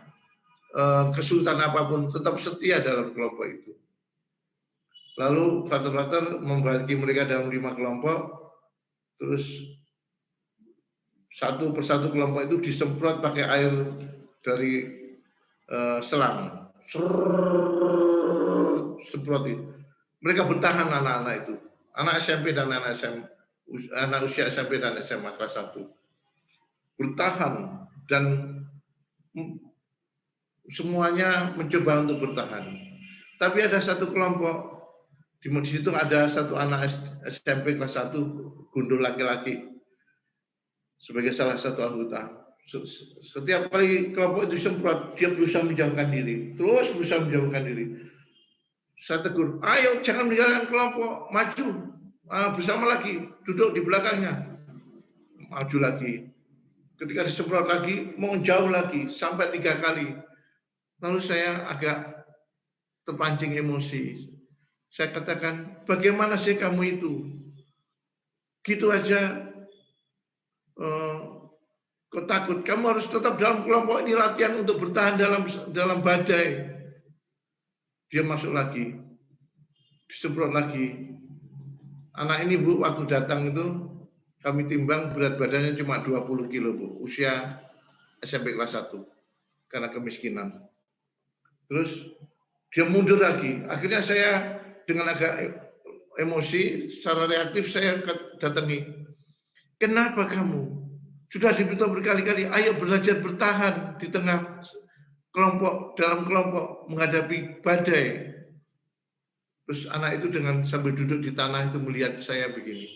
kesulitan apapun, tetap setia dalam kelompok itu. Lalu frater-frater membagi mereka dalam 5 kelompok, terus satu persatu kelompok itu disemprot pakai air dari selang. Semprot itu. Mereka bertahan anak-anak itu. Anak SMP dan anak usia SMP dan SMA kelas 1. Bertahan dan semuanya mencoba untuk bertahan. Tapi ada satu kelompok, di situ ada satu anak SMP kelas 1, gundul laki-laki, sebagai salah satu anggota. Setiap kali kelompok itu semprot, dia berusaha menjauhkan diri, terus berusaha menjauhkan diri. Saya tegur, ayo jangan meninggalkan kelompok, maju, bersama lagi, duduk di belakangnya, maju lagi. Ketika disemprot lagi, mau jauh lagi, sampai 3 kali. Lalu saya agak terpancing emosi. Saya katakan, bagaimana sih kamu itu? Gitu aja, kau takut. Kamu harus tetap dalam kelompok ini, latihan untuk bertahan dalam badai. Dia masuk lagi, disemprot lagi. Anak ini Bu, waktu datang itu, kami timbang berat badannya cuma 20 kilo, Bu. Usia SMP kelas 1. Karena kemiskinan. Terus dia mundur lagi. Akhirnya saya dengan agak emosi, secara reaktif saya datangi. Kenapa kamu? Sudah diberitahu berkali-kali, ayo belajar bertahan di tengah kelompok, dalam kelompok, menghadapi badai. Terus anak itu dengan sambil duduk di tanah itu melihat saya begini.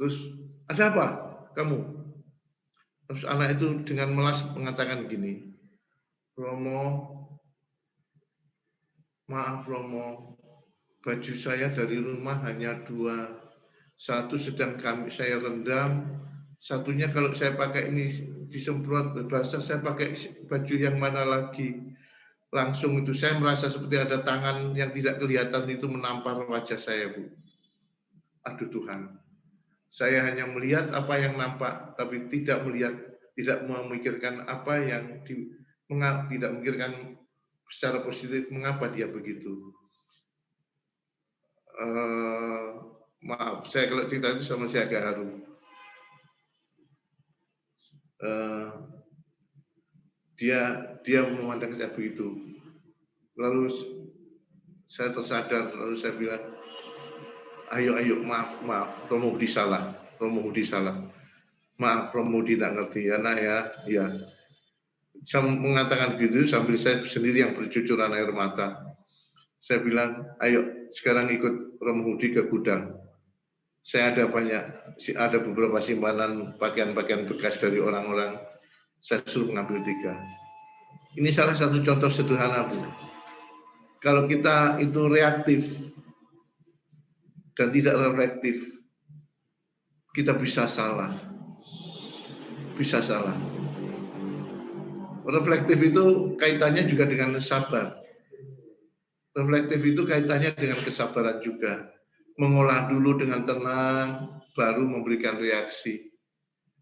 Terus, ada apa kamu? Terus anak itu dengan melas mengatakan begini, Romo, maaf Romo, baju saya dari rumah hanya 2. Satu sedang saya rendam, satunya kalau saya pakai ini disemprot basah, saya pakai baju yang mana lagi. Langsung itu saya merasa seperti ada tangan yang tidak kelihatan itu menampar wajah saya, Bu. Aduh Tuhan, saya hanya melihat apa yang nampak, tapi tidak memikirkan apa yang tidak memikirkan secara positif mengapa dia begitu. Maaf, saya kalau cerita itu sama saya agak haru. Dia memandang saya begitu. Lalu saya tersadar, lalu saya bilang, ayo, maaf, Romo Hudi salah. Maaf, Romo Hudi tidak ngerti, ya nak ya. Saya mengatakan begitu sambil saya sendiri yang bercucuran air mata. Saya bilang, ayo sekarang ikut Romo Hudi ke gudang. Saya ada beberapa simpanan pakaian-pakaian bekas dari orang-orang. Saya suruh mengambil 3. Ini salah satu contoh sederhana, Bu. Kalau kita itu reaktif dan tidak reflektif, kita bisa salah. Reflektif itu kaitannya juga dengan sabar. Reflektif itu kaitannya dengan kesabaran juga. Mengolah dulu dengan tenang, baru memberikan reaksi.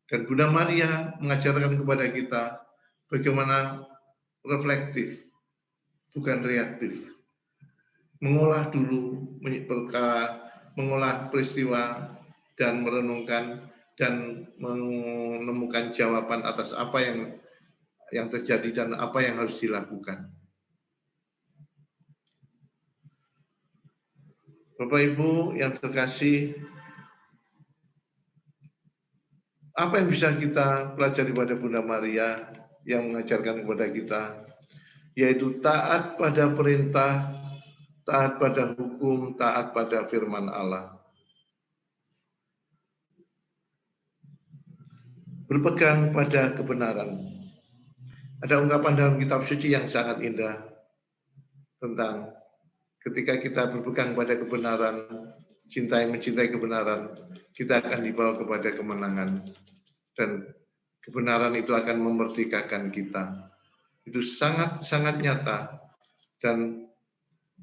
Dan Bunda Maria mengajarkan kepada kita bagaimana reflektif, bukan reaktif. Mengolah dulu perkara, mengolah peristiwa, dan merenungkan dan menemukan jawaban atas apa yang terjadi dan apa yang harus dilakukan. Bapak Ibu yang terkasih, apa yang bisa kita pelajari pada Bunda Maria yang mengajarkan kepada kita, yaitu taat pada perintah, taat pada hukum, taat pada firman Allah. Berpegang pada kebenaran. Ada ungkapan dalam kitab suci yang sangat indah tentang ketika kita berpegang pada kebenaran, mencintai kebenaran, kita akan dibawa kepada kemenangan. Dan kebenaran itu akan memerdekakan kita. Itu sangat nyata. Dan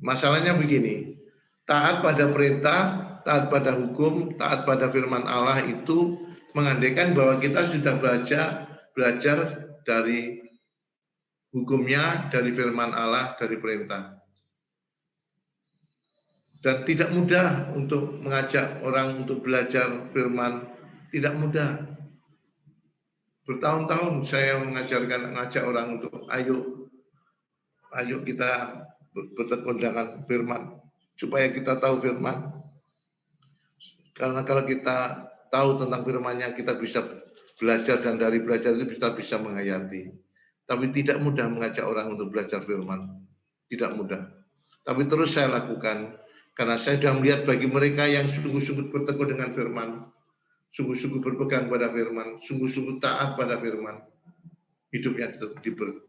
masalahnya begini, taat pada perintah, taat pada hukum, taat pada firman Allah itu mengandaikan bahwa kita sudah belajar dari hukumnya, dari firman Allah, dari perintah. Dan tidak mudah untuk mengajak orang untuk belajar firman, tidak mudah. Bertahun-tahun saya mengajak orang untuk ayo kita bertekun dengan firman, supaya kita tahu firman. Karena kalau kita tahu tentang firman-Nya, kita bisa belajar, dan dari belajar itu kita bisa menghayati. Tapi tidak mudah mengajak orang untuk belajar firman, tidak mudah. Tapi terus saya lakukan. Karena saya sudah melihat bagi mereka yang sungguh-sungguh bertekun dengan firman, sungguh-sungguh berpegang pada firman, sungguh-sungguh taat pada firman, hidupnya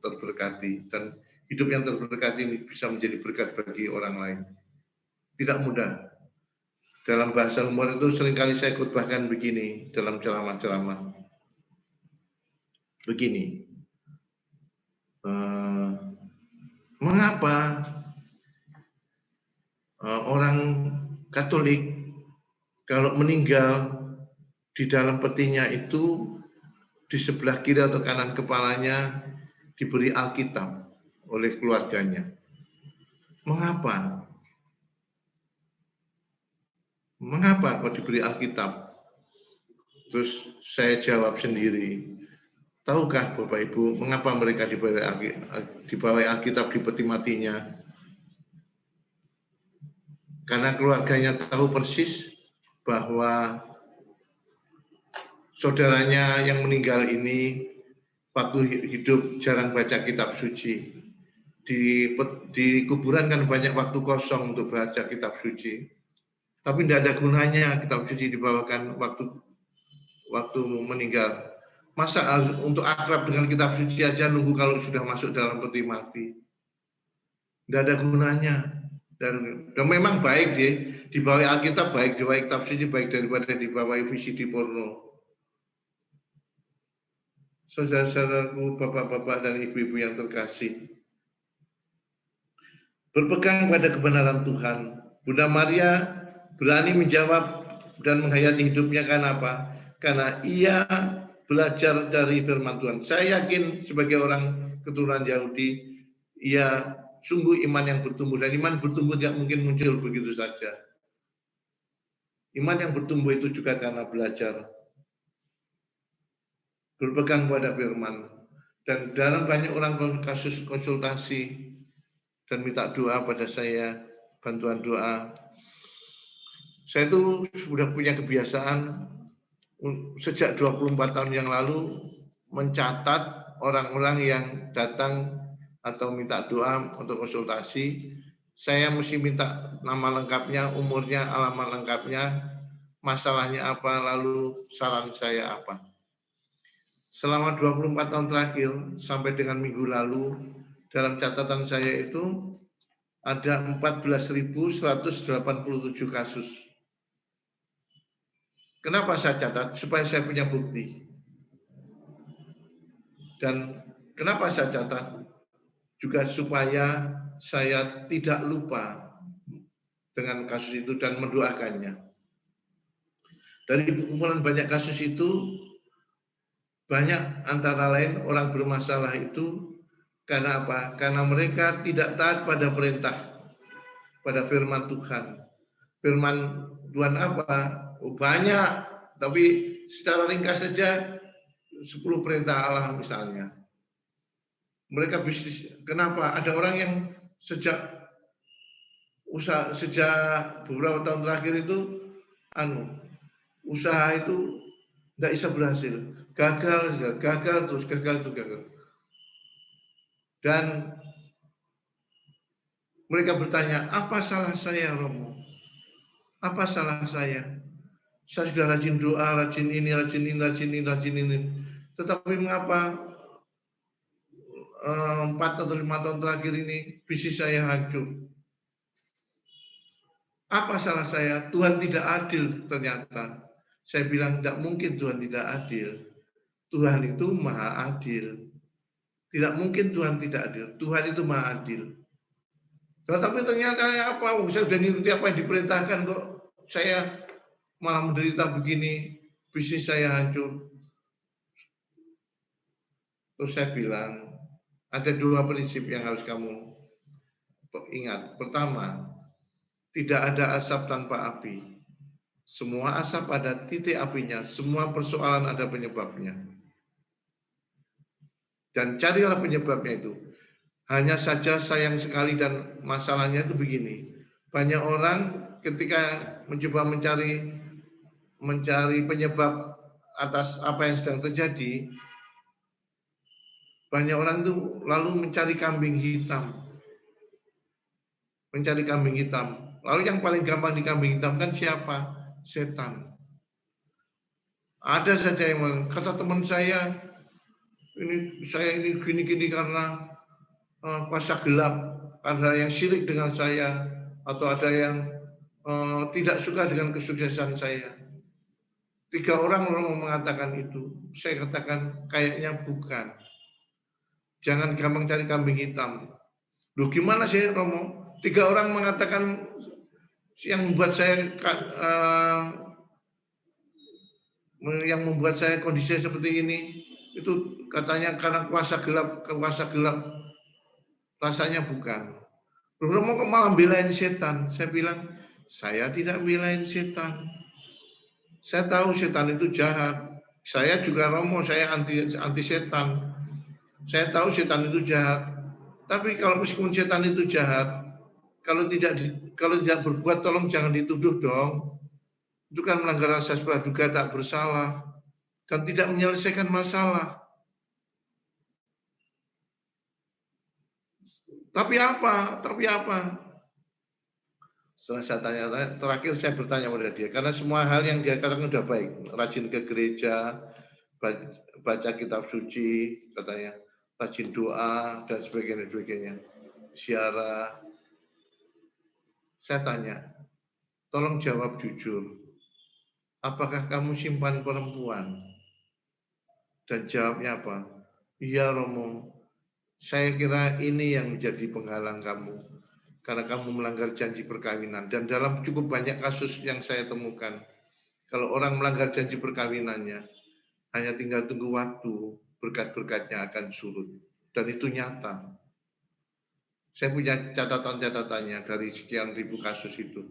terberkati. Dan hidup yang terberkati ini bisa menjadi berkat bagi orang lain. Tidak mudah. Dalam bahasa humor itu seringkali saya khotbahkan begini dalam ceramah-ceramah. Begini, mengapa orang Katolik kalau meninggal di dalam petinya itu di sebelah kiri atau kanan kepalanya diberi Alkitab oleh keluarganya? Mengapa? Mengapa kok diberi Alkitab? Terus saya jawab sendiri. Tahukah Bapak Ibu mengapa mereka diberi Alkitab di peti matinya? Karena keluarganya tahu persis bahwa saudaranya yang meninggal ini waktu hidup jarang baca kitab suci. di kuburan kan banyak waktu kosong untuk baca kitab suci. Tapi tidak ada gunanya kitab suci dibawakan waktu meninggal. Masa untuk akrab dengan kitab suci aja nunggu kalau sudah masuk dalam peti mati. Tidak ada gunanya. Dan memang baik deh, dibawa Alkitab baik, dibawa kitab suci baik daripada dibawa VCD porno. Saudara-saudaraku, bapak-bapak dan ibu-ibu yang terkasih, berpegang pada kebenaran Tuhan. Bunda Maria berani menjawab dan menghayati hidupnya karena apa? Karena ia belajar dari firman Tuhan. Saya yakin sebagai orang keturunan Yahudi, ia sungguh iman yang bertumbuh. Dan iman bertumbuh tidak mungkin muncul begitu saja. Iman yang bertumbuh itu juga karena belajar. Berpegang pada firman. Dan dalam banyak orang kasus konsultasi dan minta doa pada saya, bantuan doa. Saya itu sudah punya kebiasaan sejak 24 tahun yang lalu mencatat orang-orang yang datang atau minta doa untuk konsultasi. Saya mesti minta nama lengkapnya, umurnya, alamat lengkapnya, masalahnya apa, lalu saran saya apa. Selama 24 tahun terakhir sampai dengan minggu lalu, dalam catatan saya itu ada 14.187 kasus. Kenapa saya catat? Supaya saya punya bukti. Dan kenapa saya catat? Juga supaya saya tidak lupa dengan kasus itu dan mendoakannya. Dari kumpulan banyak kasus itu, banyak antara lain orang bermasalah itu karena apa? Karena mereka tidak taat pada perintah, pada firman Tuhan. Firman Tuhan apa? Oh, banyak, tapi secara ringkas saja 10 perintah Allah misalnya. Mereka bisnis. Kenapa? Ada orang yang sejak beberapa tahun terakhir itu usaha itu tidak bisa berhasil. Gagal terus. Dan mereka bertanya, apa salah saya, Romo? Apa salah saya? Saya sudah rajin doa, rajin ini. Tetapi mengapa 4 atau 5 tahun terakhir ini bisnis saya hancur? Apa salah saya? Tuhan tidak adil ternyata. Saya bilang tidak mungkin Tuhan tidak adil. Tuhan itu maha adil. Tidak mungkin Tuhan tidak adil. Tuhan itu maha adil. Tapi ternyata apa? Saya sudah mengikuti apa yang diperintahkan kok. Saya malah menderita begini. Bisnis saya hancur. Terus saya bilang, ada 2 prinsip yang harus kamu ingat. Pertama, tidak ada asap tanpa api. Semua asap ada titik apinya, semua persoalan ada penyebabnya. Dan carilah penyebabnya itu. Hanya saja sayang sekali dan masalahnya itu begini. Banyak orang ketika mencoba mencari penyebab atas apa yang sedang terjadi, banyak orang itu lalu mencari kambing hitam. Mencari kambing hitam. Lalu yang paling gampang di kambing hitam kan siapa? Setan. Ada saja yang kata teman saya, ini gini karena kuasa gelap, ada yang syirik dengan saya, atau ada yang tidak suka dengan kesuksesan saya. 3 orang mengatakan itu. Saya katakan kayaknya bukan. Jangan gampang cari kambing hitam. Loh gimana sih Romo? 3 orang mengatakan yang membuat saya kondisi seperti ini itu katanya karena kuasa gelap. Rasanya bukan. Romo kok malah belain setan? Saya bilang, saya tidak belain setan. Saya tahu setan itu jahat. Saya juga Romo, saya anti setan. Saya tahu setan itu jahat. Tapi kalau meskipun setan itu jahat, kalau tidak berbuat, tolong jangan dituduh dong. Itu kan melanggar asas praduga tak bersalah dan tidak menyelesaikan masalah. Tapi apa? Tapi apa? Setelah saya tanya, terakhir saya bertanya pada dia, karena semua hal yang dia katakan sudah baik, rajin ke gereja, baca kitab suci, katanya, rajin doa dan sebagainya, ziarah. Saya tanya, tolong jawab jujur, apakah kamu simpan perempuan? Dan jawabnya apa? Iya Romo, saya kira ini yang menjadi penghalang kamu, karena kamu melanggar janji perkawinan. Dan dalam cukup banyak kasus yang saya temukan, kalau orang melanggar janji perkawinannya, hanya tinggal tunggu waktu, berkat-berkatnya akan surut. Dan itu nyata. Saya punya catatan-catatannya dari sekian ribu kasus itu.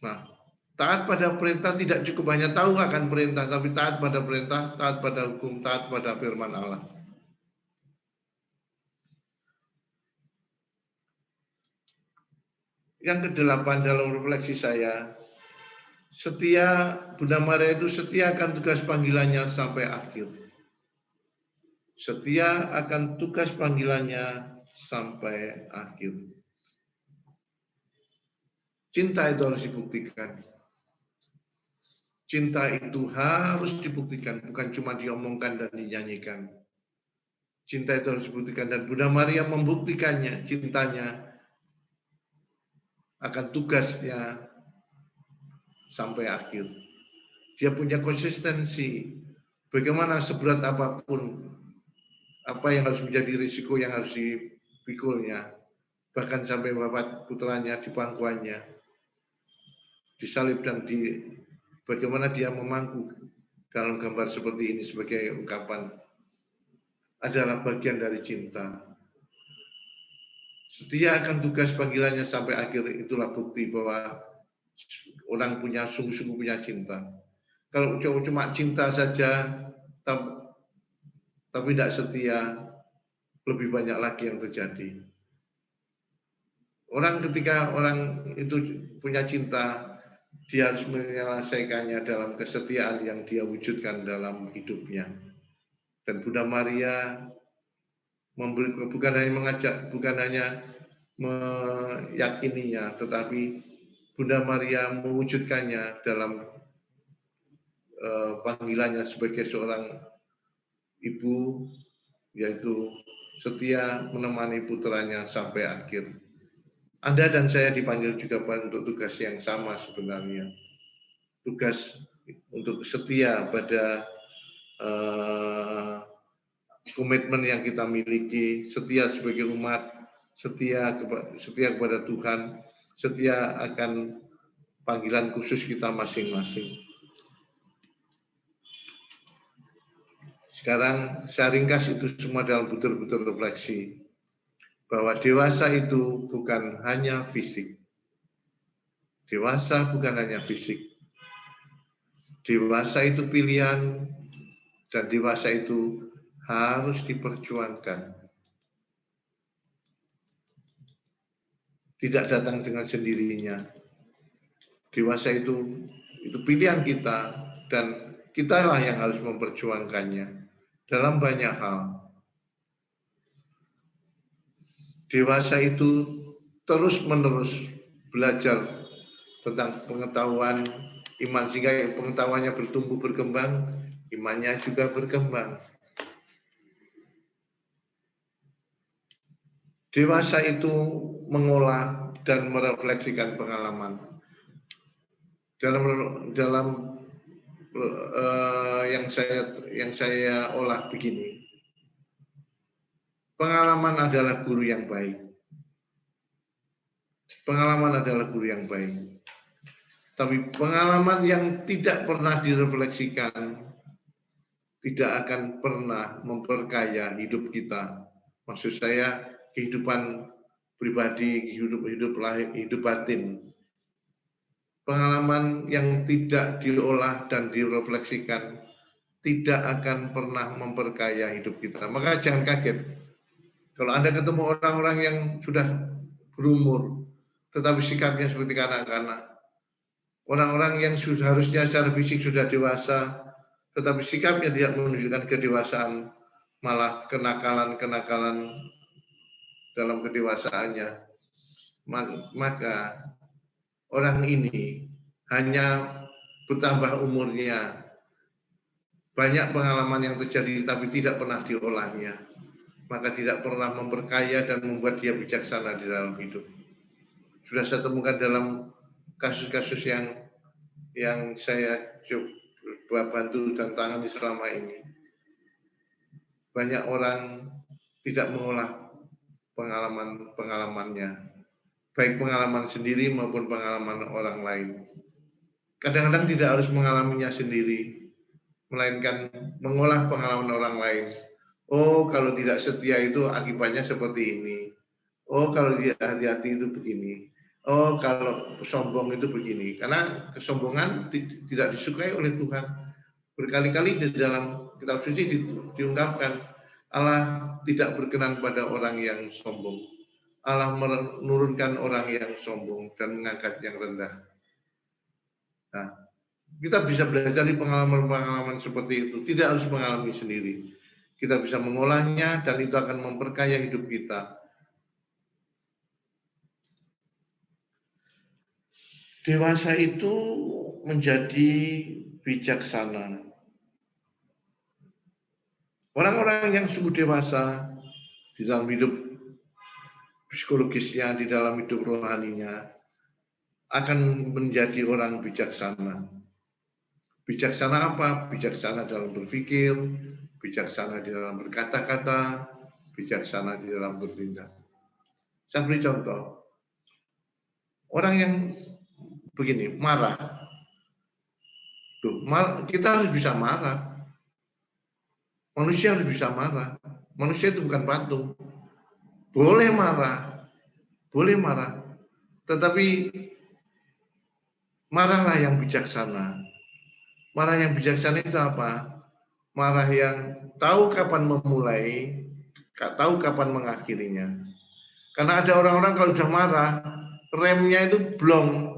Nah, taat pada perintah tidak cukup hanya tahu akan perintah, tapi taat pada perintah, taat pada hukum, taat pada firman Allah. Yang kedelapan dalam refleksi saya, Bunda Maria itu setia akan tugas panggilannya sampai akhir. Setia akan tugas panggilannya sampai akhir. Cinta itu harus dibuktikan. Cinta itu harus dibuktikan, bukan cuma diomongkan dan dinyanyikan. Cinta itu harus dibuktikan, dan Bunda Maria membuktikannya, cintanya akan tugasnya sampai akhir. Dia punya konsistensi. Bagaimana seberat apapun apa yang harus menjadi risiko yang harus dipikulnya, bahkan sampai wafat putranya di pangkuannya, disalib, dan bagaimana dia memangku dalam gambar seperti ini sebagai ungkapan adalah bagian dari cinta. Setia akan tugas panggilannya sampai akhir, itulah bukti bahwa orang punya sungguh-sungguh punya cinta. Kalau cuma cinta saja tapi tidak setia, lebih banyak lagi yang terjadi. Ketika orang itu punya cinta, dia harus menyelesaikannya dalam kesetiaan yang dia wujudkan dalam hidupnya. Dan Bunda Maria bukan hanya mengajak, bukan hanya meyakininya, tetapi Bunda Maria mewujudkannya dalam panggilannya sebagai seorang ibu, yaitu setia menemani putranya sampai akhir. Anda dan saya dipanggil juga untuk tugas yang sama sebenarnya. Tugas untuk setia pada komitmen yang kita miliki, setia sebagai umat, setia kepada Tuhan, setia akan panggilan khusus kita masing-masing. Sekarang saya ringkas itu semua dalam butir-butir refleksi, bahwa dewasa itu bukan hanya fisik. Dewasa bukan hanya fisik. Dewasa itu pilihan, dan dewasa itu harus diperjuangkan. Tidak datang dengan sendirinya. Dewasa itu pilihan kita, dan kitalah yang harus memperjuangkannya dalam banyak hal. Dewasa itu terus-menerus belajar tentang pengetahuan iman, sehingga pengetahuannya bertumbuh berkembang, imannya juga berkembang. Dewasa itu mengolah dan merefleksikan pengalaman. Dalam yang saya olah begini. Pengalaman adalah guru yang baik. Pengalaman adalah guru yang baik. Tapi pengalaman yang tidak pernah direfleksikan tidak akan pernah memperkaya hidup kita. Maksud saya kehidupan pribadi, hidup batin. Pengalaman yang tidak diolah dan direfleksikan tidak akan pernah memperkaya hidup kita. Maka jangan kaget kalau Anda ketemu orang-orang yang sudah berumur, tetapi sikapnya seperti kanak-kanak. Orang-orang yang harusnya secara fisik sudah dewasa, tetapi sikapnya tidak menunjukkan kedewasaan, malah kenakalan-kenakalan dalam kedewasaannya, maka orang ini hanya bertambah umurnya, banyak pengalaman yang terjadi tapi tidak pernah diolahnya, maka tidak pernah memperkaya dan membuat dia bijaksana di dalam hidup. Sudah saya temukan dalam kasus-kasus yang saya coba bantu dan tangani selama ini. Banyak orang tidak mengolah pengalaman-pengalamannya, baik pengalaman sendiri maupun pengalaman orang lain. Kadang-kadang tidak harus mengalaminya sendiri, melainkan mengolah pengalaman orang lain. Oh, kalau tidak setia itu akibatnya seperti ini. Oh, kalau tidak hati-hati itu begini. Oh, kalau sombong itu begini. Karena kesombongan tidak disukai oleh Tuhan. Berkali-kali di dalam kitab suci diungkapkan, Allah tidak berkenan pada orang yang sombong. Allah menurunkan orang yang sombong dan mengangkat yang rendah. Nah, kita bisa belajar di pengalaman-pengalaman seperti itu. Tidak harus mengalami sendiri. Kita bisa mengolahnya dan itu akan memperkaya hidup kita. Dewasa itu menjadi bijaksana. Orang-orang yang sungguh dewasa di dalam hidup psikologisnya, di dalam hidup rohaninya, akan menjadi orang bijaksana. Bijaksana apa? Bijaksana dalam berpikir, bijaksana di dalam berkata-kata, bijaksana di dalam bertindak. Saya beri contoh. Orang yang begini, marah. Tuh, kita harus bisa marah. Manusia harus bisa marah. Manusia itu bukan patung. Boleh marah. Boleh marah. Tetapi marahlah yang bijaksana. Marah yang bijaksana itu apa? Marah yang tahu kapan memulai, tahu kapan mengakhirinya. Karena ada orang-orang kalau sudah marah, remnya itu blong.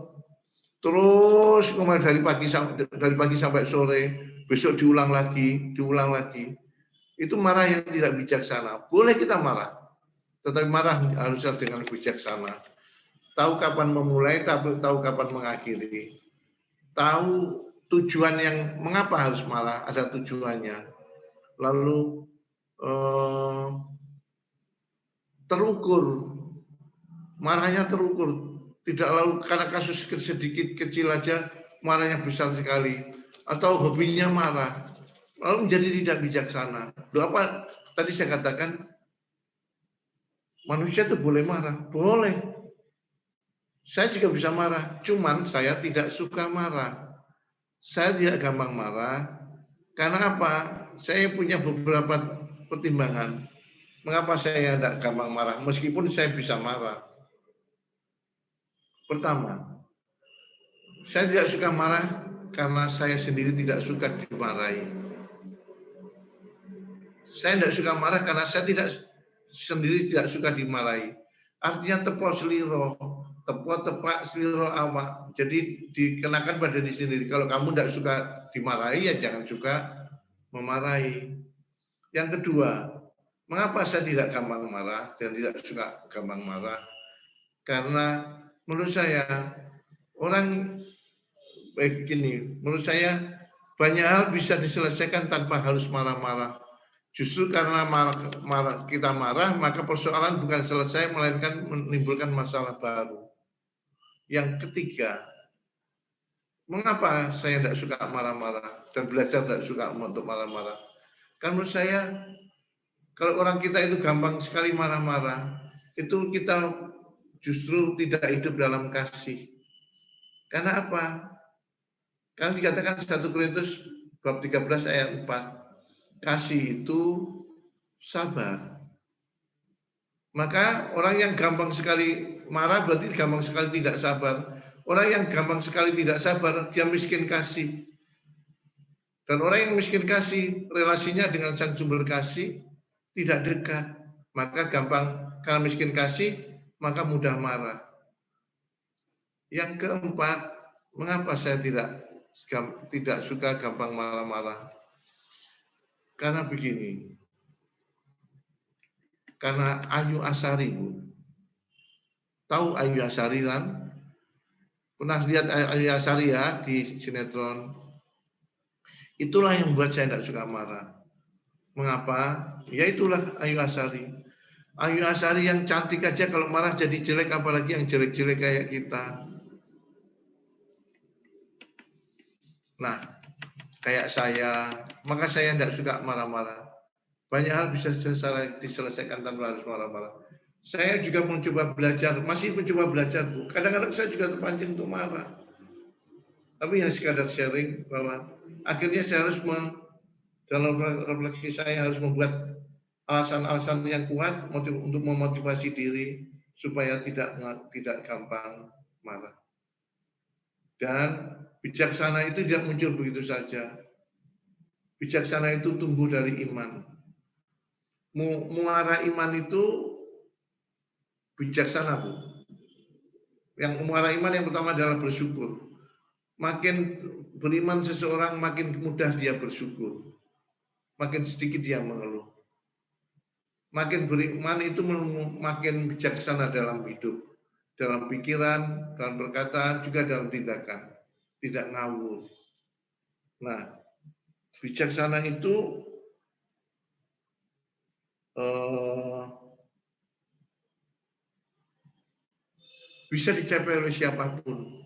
Terus kemudian dari pagi sampai sore, besok diulang lagi. Itu marah yang tidak bijaksana. Boleh kita marah, tetapi marah harusnya dengan bijaksana. Tahu kapan memulai, tahu kapan mengakhiri. Tahu tujuan yang mengapa harus marah, ada tujuannya. Lalu terukur, marahnya terukur. Tidak lalu karena kasus sedikit kecil aja marahnya besar sekali, atau hobinya marah, lalu menjadi tidak bijaksana. Loh, apa tadi saya katakan manusia itu boleh marah, boleh. Saya juga bisa marah, cuman saya tidak suka marah. Saya tidak gampang marah. Karena apa? Saya punya beberapa pertimbangan. Mengapa saya tidak gampang marah meskipun saya bisa marah? Pertama, saya tidak suka marah karena saya sendiri tidak suka dimarahi. Saya tidak suka marah karena saya sendiri tidak suka dimarahi. Artinya tepo tepak seliro awak. Jadi dikenakan pada diri sendiri. Kalau kamu tidak suka dimarahi, ya jangan juga memarahi. Yang kedua, mengapa saya tidak gampang marah dan tidak suka gampang marah? Karena menurut saya orang baik gini, menurut saya banyak hal bisa diselesaikan tanpa harus marah-marah. Justru karena kita marah, maka persoalan bukan selesai, melainkan menimbulkan masalah baru. Yang ketiga, mengapa saya tidak suka marah-marah dan belajar tidak suka untuk marah-marah? Kan menurut saya, kalau orang kita itu gampang sekali marah-marah, itu kita justru tidak hidup dalam kasih. Karena apa? Karena dikatakan 1 Korintus bab 13 ayat 4, kasih itu sabar. Maka orang yang gampang sekali marah berarti gampang sekali tidak sabar. Orang yang gampang sekali tidak sabar, dia miskin kasih. Dan orang yang miskin kasih, relasinya dengan sang sumber kasih tidak dekat. Maka gampang, karena miskin kasih, maka mudah marah. Yang keempat, mengapa saya tidak suka gampang marah-marah? Karena begini, Karena Ayu Asari, Bu. Tahu Ayu Asari kan? Pernah lihat Ayu Asari ya di sinetron? Itulah yang membuat saya tidak suka marah. Mengapa? Ya itulah Ayu Asari. Ayu Asari yang cantik aja kalau marah jadi jelek, apalagi yang jelek-jelek kayak kita. Nah, kayak saya, maka saya tidak suka marah-marah. Banyak hal bisa diselesaikan tanpa harus marah-marah. Saya juga mencoba belajar, masih mencoba belajar, Bu. Kadang-kadang saya juga terpancing untuk marah. Tapi yang sekadar sharing bahwa akhirnya saya harus dalam refleksi saya harus membuat alasan-alasan yang kuat untuk memotivasi diri supaya tidak gampang marah. Dan bijaksana itu tidak muncul begitu saja. Bijaksana itu tumbuh dari iman. Muara iman itu bijaksana, Bu. Yang muara iman yang pertama adalah bersyukur. Makin beriman seseorang, makin mudah dia bersyukur. Makin sedikit dia mengeluh. Makin beriman itu makin bijaksana dalam hidup. Dalam pikiran, dalam perkataan, juga dalam tindakan. Tidak ngawur. Nah, bijaksana itu bisa dicapai oleh siapapun.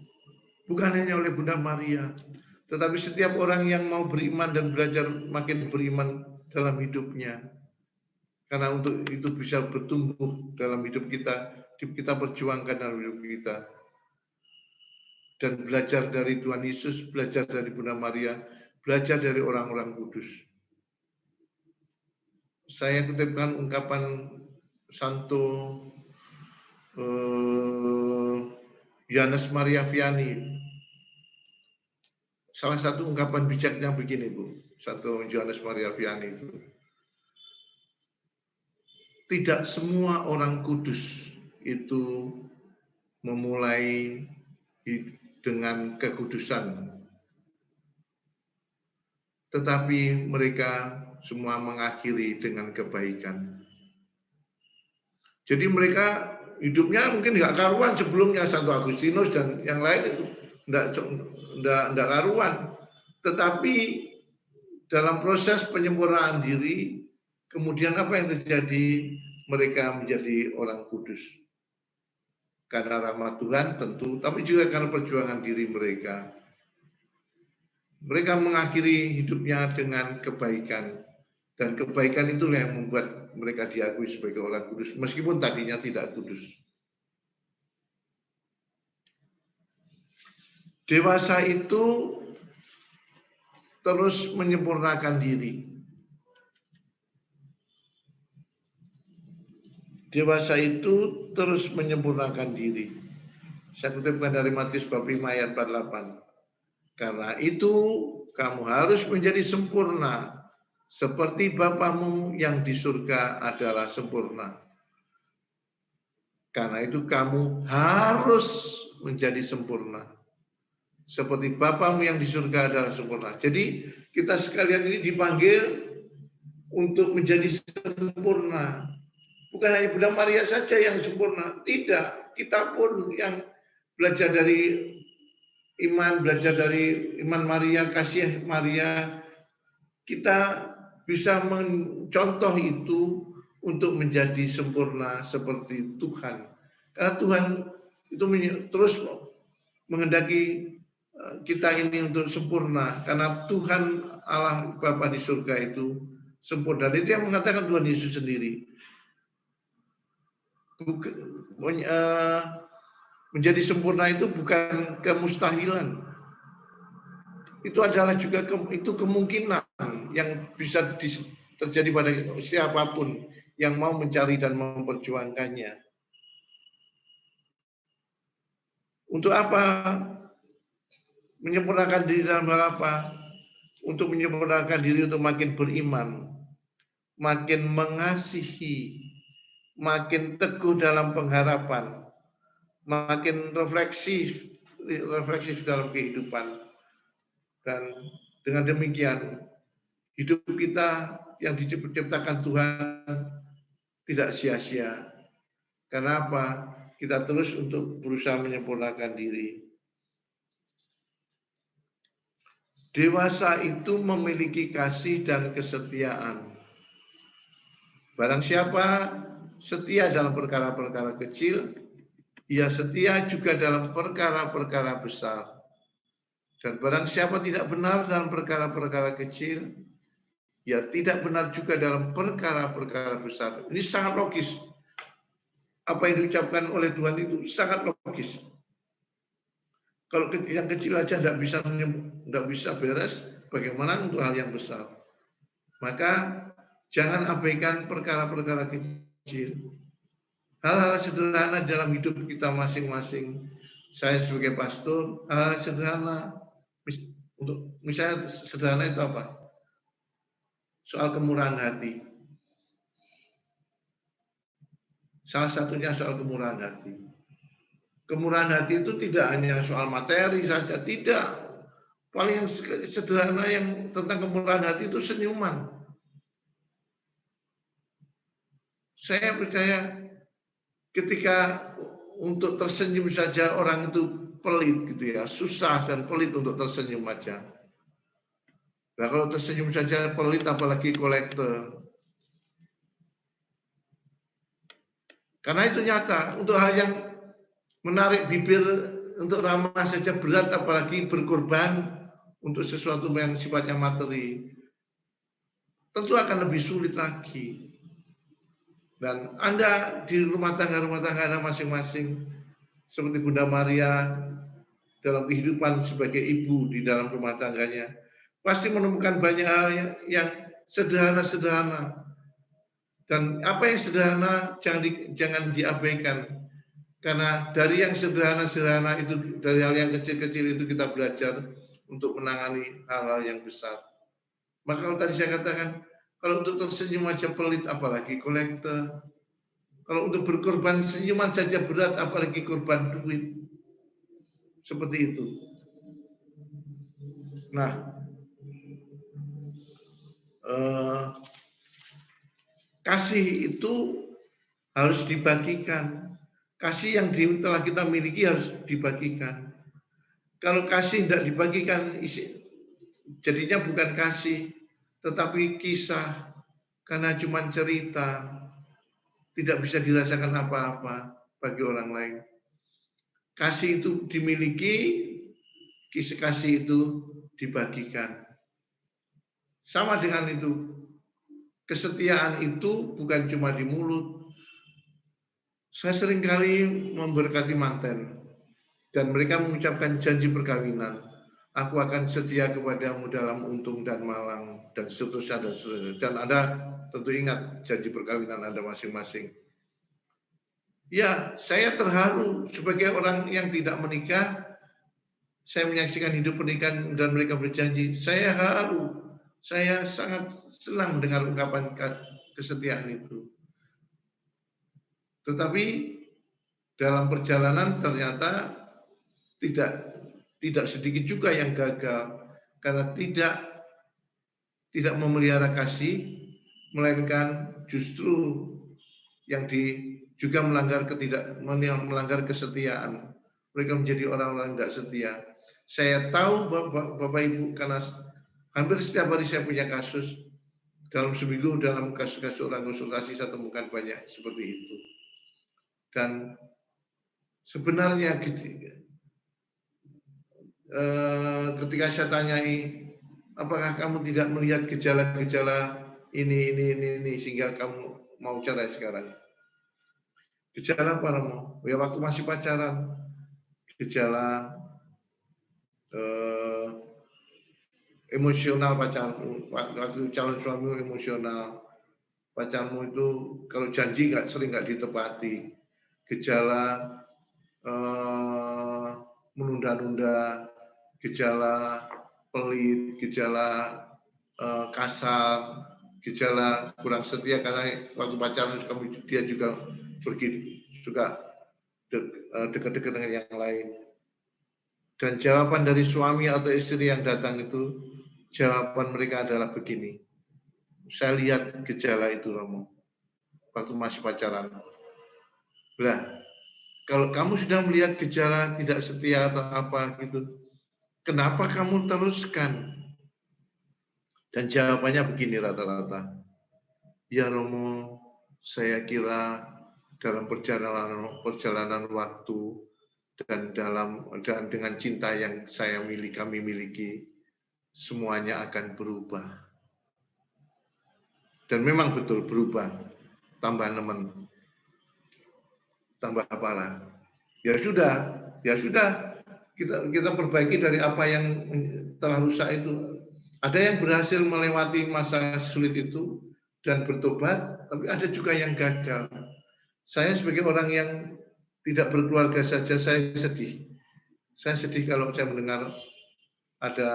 Bukan hanya oleh Bunda Maria. Tetapi setiap orang yang mau beriman dan belajar makin beriman dalam hidupnya. Karena untuk itu bisa bertumbuh dalam hidup kita perjuangkan dalam hidup kita. Dan belajar dari Tuhan Yesus, belajar dari Bunda Maria, belajar dari orang-orang kudus. Saya kutipkan ungkapan Santo Yohanes Maria Vianney. Salah satu ungkapan bijaknya begini, Bu. Santo Yohanes Maria Vianney itu. Tidak semua orang kudus itu memulai dengan kekudusan. Tetapi mereka semua mengakhiri dengan kebaikan. Jadi mereka hidupnya mungkin nggak karuan sebelumnya, Santo Agustinus dan yang lain itu nggak karuan. Tetapi dalam proses penyempurnaan diri, kemudian apa yang terjadi? Mereka menjadi orang kudus. Karena rahmat Tuhan tentu, tapi juga karena perjuangan diri mereka. Mereka mengakhiri hidupnya dengan kebaikan. Dan kebaikan itulah yang membuat mereka diakui sebagai orang kudus, meskipun tadinya tidak kudus. Dewasa itu terus menyempurnakan diri. Dewasa itu terus menyempurnakan diri. Saya kutipkan dari Matius bab 5 ayat 48. Karena itu kamu harus menjadi sempurna seperti Bapamu yang di surga adalah sempurna. Karena itu kamu harus menjadi sempurna. Seperti Bapamu yang di surga adalah sempurna. Jadi kita sekalian ini dipanggil untuk menjadi sempurna. Bukan hanya Bunda Maria saja yang sempurna. Tidak, kita pun yang belajar dari iman, belajar dari iman Maria, kasih Maria. Kita bisa mencontoh itu untuk menjadi sempurna seperti Tuhan. Karena Tuhan itu terus menghendaki kita ini untuk sempurna. Karena Tuhan Allah Bapa di surga itu sempurna. Dan itu yang mengatakan Tuhan Yesus sendiri. Menjadi sempurna itu bukan kemustahilan. Itu adalah juga itu kemungkinan yang bisa terjadi pada siapapun yang mau mencari dan memperjuangkannya. Untuk apa? Menyempurnakan diri dalam hal apa? Untuk menyempurnakan diri untuk makin beriman, makin mengasihi, makin teguh dalam pengharapan, makin refleksif dalam kehidupan. Dan dengan demikian, hidup kita yang diciptakan Tuhan tidak sia-sia. Karena apa? Kita terus untuk berusaha menyempurnakan diri. Dewasa itu memiliki kasih dan kesetiaan. Barang siapa setia dalam perkara-perkara kecil, ia setia juga dalam perkara-perkara besar. Dan barang siapa tidak benar dalam perkara-perkara kecil, ia tidak benar juga dalam perkara-perkara besar. Ini sangat logis. Apa yang diucapkan oleh Tuhan itu sangat logis. Kalau yang kecil aja tidak bisa beres, bagaimana untuk hal yang besar? Maka jangan abaikan perkara-perkara kecil. Hal-hal sederhana dalam hidup kita masing-masing. Saya sebagai pastor, hal sederhana. Untuk misalnya sederhana itu apa? Soal kemurahan hati. Salah satunya soal kemurahan hati. Kemurahan hati itu tidak hanya soal materi saja, tidak. Paling yang sederhana yang tentang kemurahan hati itu senyuman. Saya percaya ketika untuk tersenyum saja orang itu pelit gitu ya, susah dan pelit untuk tersenyum aja. Nah kalau tersenyum saja pelit apalagi kolektor. Karena itu nyata, untuk hal yang menarik bibir untuk ramah saja berat, apalagi berkorban untuk sesuatu yang sifatnya materi. Tentu akan lebih sulit lagi. Dan Anda di rumah tangga Anda masing-masing, seperti Bunda Maria dalam kehidupan sebagai ibu di dalam rumah tangganya, pasti menemukan banyak hal yang sederhana-sederhana. Dan apa yang sederhana jangan diabaikan. Karena dari yang sederhana-sederhana itu, dari hal yang kecil-kecil itu kita belajar untuk menangani hal-hal yang besar. Maka kalau tadi saya katakan, kalau untuk tersenyum aja pelit, apalagi kolektor. Kalau untuk berkorban senyuman saja berat, apalagi korban duit. Seperti itu. Nah, kasih itu harus dibagikan. Kasih yang telah kita miliki harus dibagikan. Kalau kasih tidak dibagikan, jadinya bukan kasih, tetapi kisah. Karena cuma cerita, tidak bisa dirasakan apa-apa bagi orang lain. Kasih itu dimiliki, kisah kasih itu dibagikan. Sama dengan itu, kesetiaan itu bukan cuma di mulut. Saya seringkali memberkati manten dan mereka mengucapkan janji perkawinan. Aku akan setia kepadamu dalam untung dan malang dan seterusnya dan seterusnya. Dan Anda tentu ingat janji perkawinan Anda masing-masing. Ya, saya terharu sebagai orang yang tidak menikah. Saya menyaksikan hidup pernikahan dan mereka berjanji. Saya haru. Saya sangat senang mendengar ungkapan kesetiaan itu. Tetapi dalam perjalanan ternyata tidak sedikit juga yang gagal karena tidak memelihara kasih, melainkan justru yang juga melanggar kesetiaan. Mereka menjadi orang-orang tidak setia. Saya tahu Bapak Ibu, karena hampir setiap hari saya punya kasus. Dalam seminggu dalam kasus-kasus orang konsultasi saya temukan banyak seperti itu. Dan sebenarnya ketika saya tanyai, apakah kamu tidak melihat gejala-gejala ini sehingga kamu mau cerai sekarang? Gejala apa, Romo? Ya waktu masih pacaran, gejala emosional pacarmu, waktu calon suamimu emosional, pacarmu itu kalau janji sering nggak ditepati, gejala menunda-nunda, gejala pelit, gejala kasar, gejala kurang setia karena waktu pacaran dia juga pergi juga dekat-dekat dengan yang lain. Dan jawaban dari suami atau istri yang datang itu, jawaban mereka adalah begini. Saya lihat gejala itu, Romo. waktu masih pacaran. Nah, kalau kamu sudah melihat gejala tidak setia atau apa gitu, kenapa kamu teruskan? Dan jawabannya begini rata-rata. Ya Romo, saya kira dalam perjalanan waktu dan dengan cinta yang kami miliki, semuanya akan berubah. Dan memang betul berubah, tambah nemen, tambah parah. Ya sudah, kita perbaiki dari apa yang telah rusak itu. Ada yang berhasil melewati masa sulit itu dan bertobat, tapi ada juga yang gagal. Saya sebagai orang yang tidak berkeluarga saja, saya sedih. Saya sedih kalau saya mendengar ada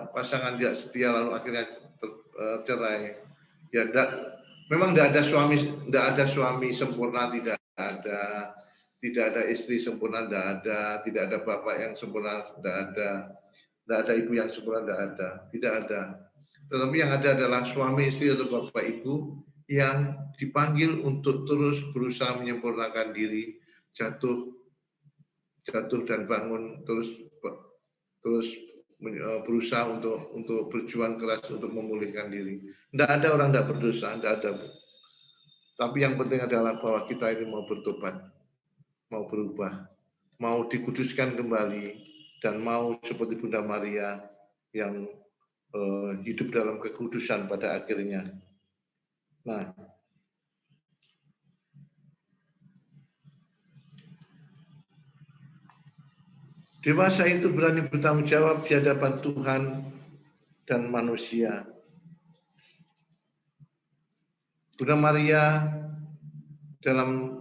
pasangan tidak setia lalu akhirnya cerai. Ya, memang tidak ada suami sempurna, tidak ada istri sempurna, tidak ada bapak yang sempurna, tidak ada ibu yang sempurna, tidak ada. Tetapi yang ada adalah suami, istri atau bapak ibu yang dipanggil untuk terus berusaha menyempurnakan diri, jatuh dan bangun, terus berusaha untuk berjuang keras untuk memulihkan diri. Tidak ada orang tidak berdosa, tidak ada. Tapi yang penting adalah bahwa kita ini mau bertobat, mau berubah, mau dikuduskan kembali, dan mau seperti Bunda Maria yang hidup dalam kekudusan pada akhirnya. Nah, dewasa itu berani bertanggung jawab di hadapan Tuhan dan manusia. Bunda Maria dalam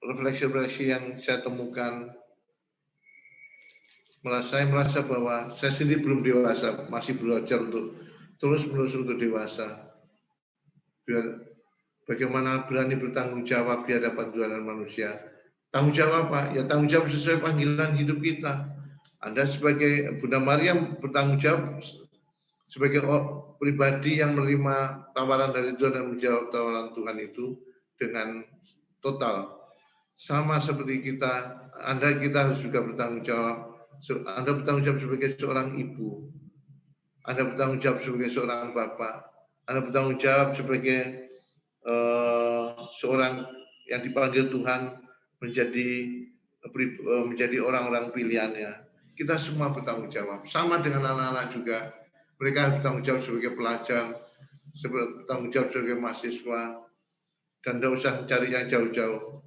refleksi-refleksi yang saya temukan, saya merasa bahwa saya sendiri belum dewasa, masih belajar untuk terus-menerus untuk dewasa. Bagaimana berani bertanggung jawab di hadapan Tuhan dan manusia. Tanggung jawab apa? Ya tanggung jawab sesuai panggilan hidup kita. Anda sebagai Bunda Maria bertanggung jawab sebagai pribadi yang menerima tawaran dari Tuhan dan menjawab tawaran Tuhan itu dengan total. Sama seperti kita harus juga bertanggung jawab. Anda bertanggung jawab sebagai seorang ibu. Anda bertanggung jawab sebagai seorang bapak. Anda bertanggung jawab sebagai seorang yang dipanggil Tuhan menjadi orang-orang pilihannya. Kita semua bertanggung jawab. Sama dengan anak-anak juga. Mereka bertanggung jawab sebagai pelajar, bertanggung jawab sebagai mahasiswa, dan tidak usah cari yang jauh-jauh.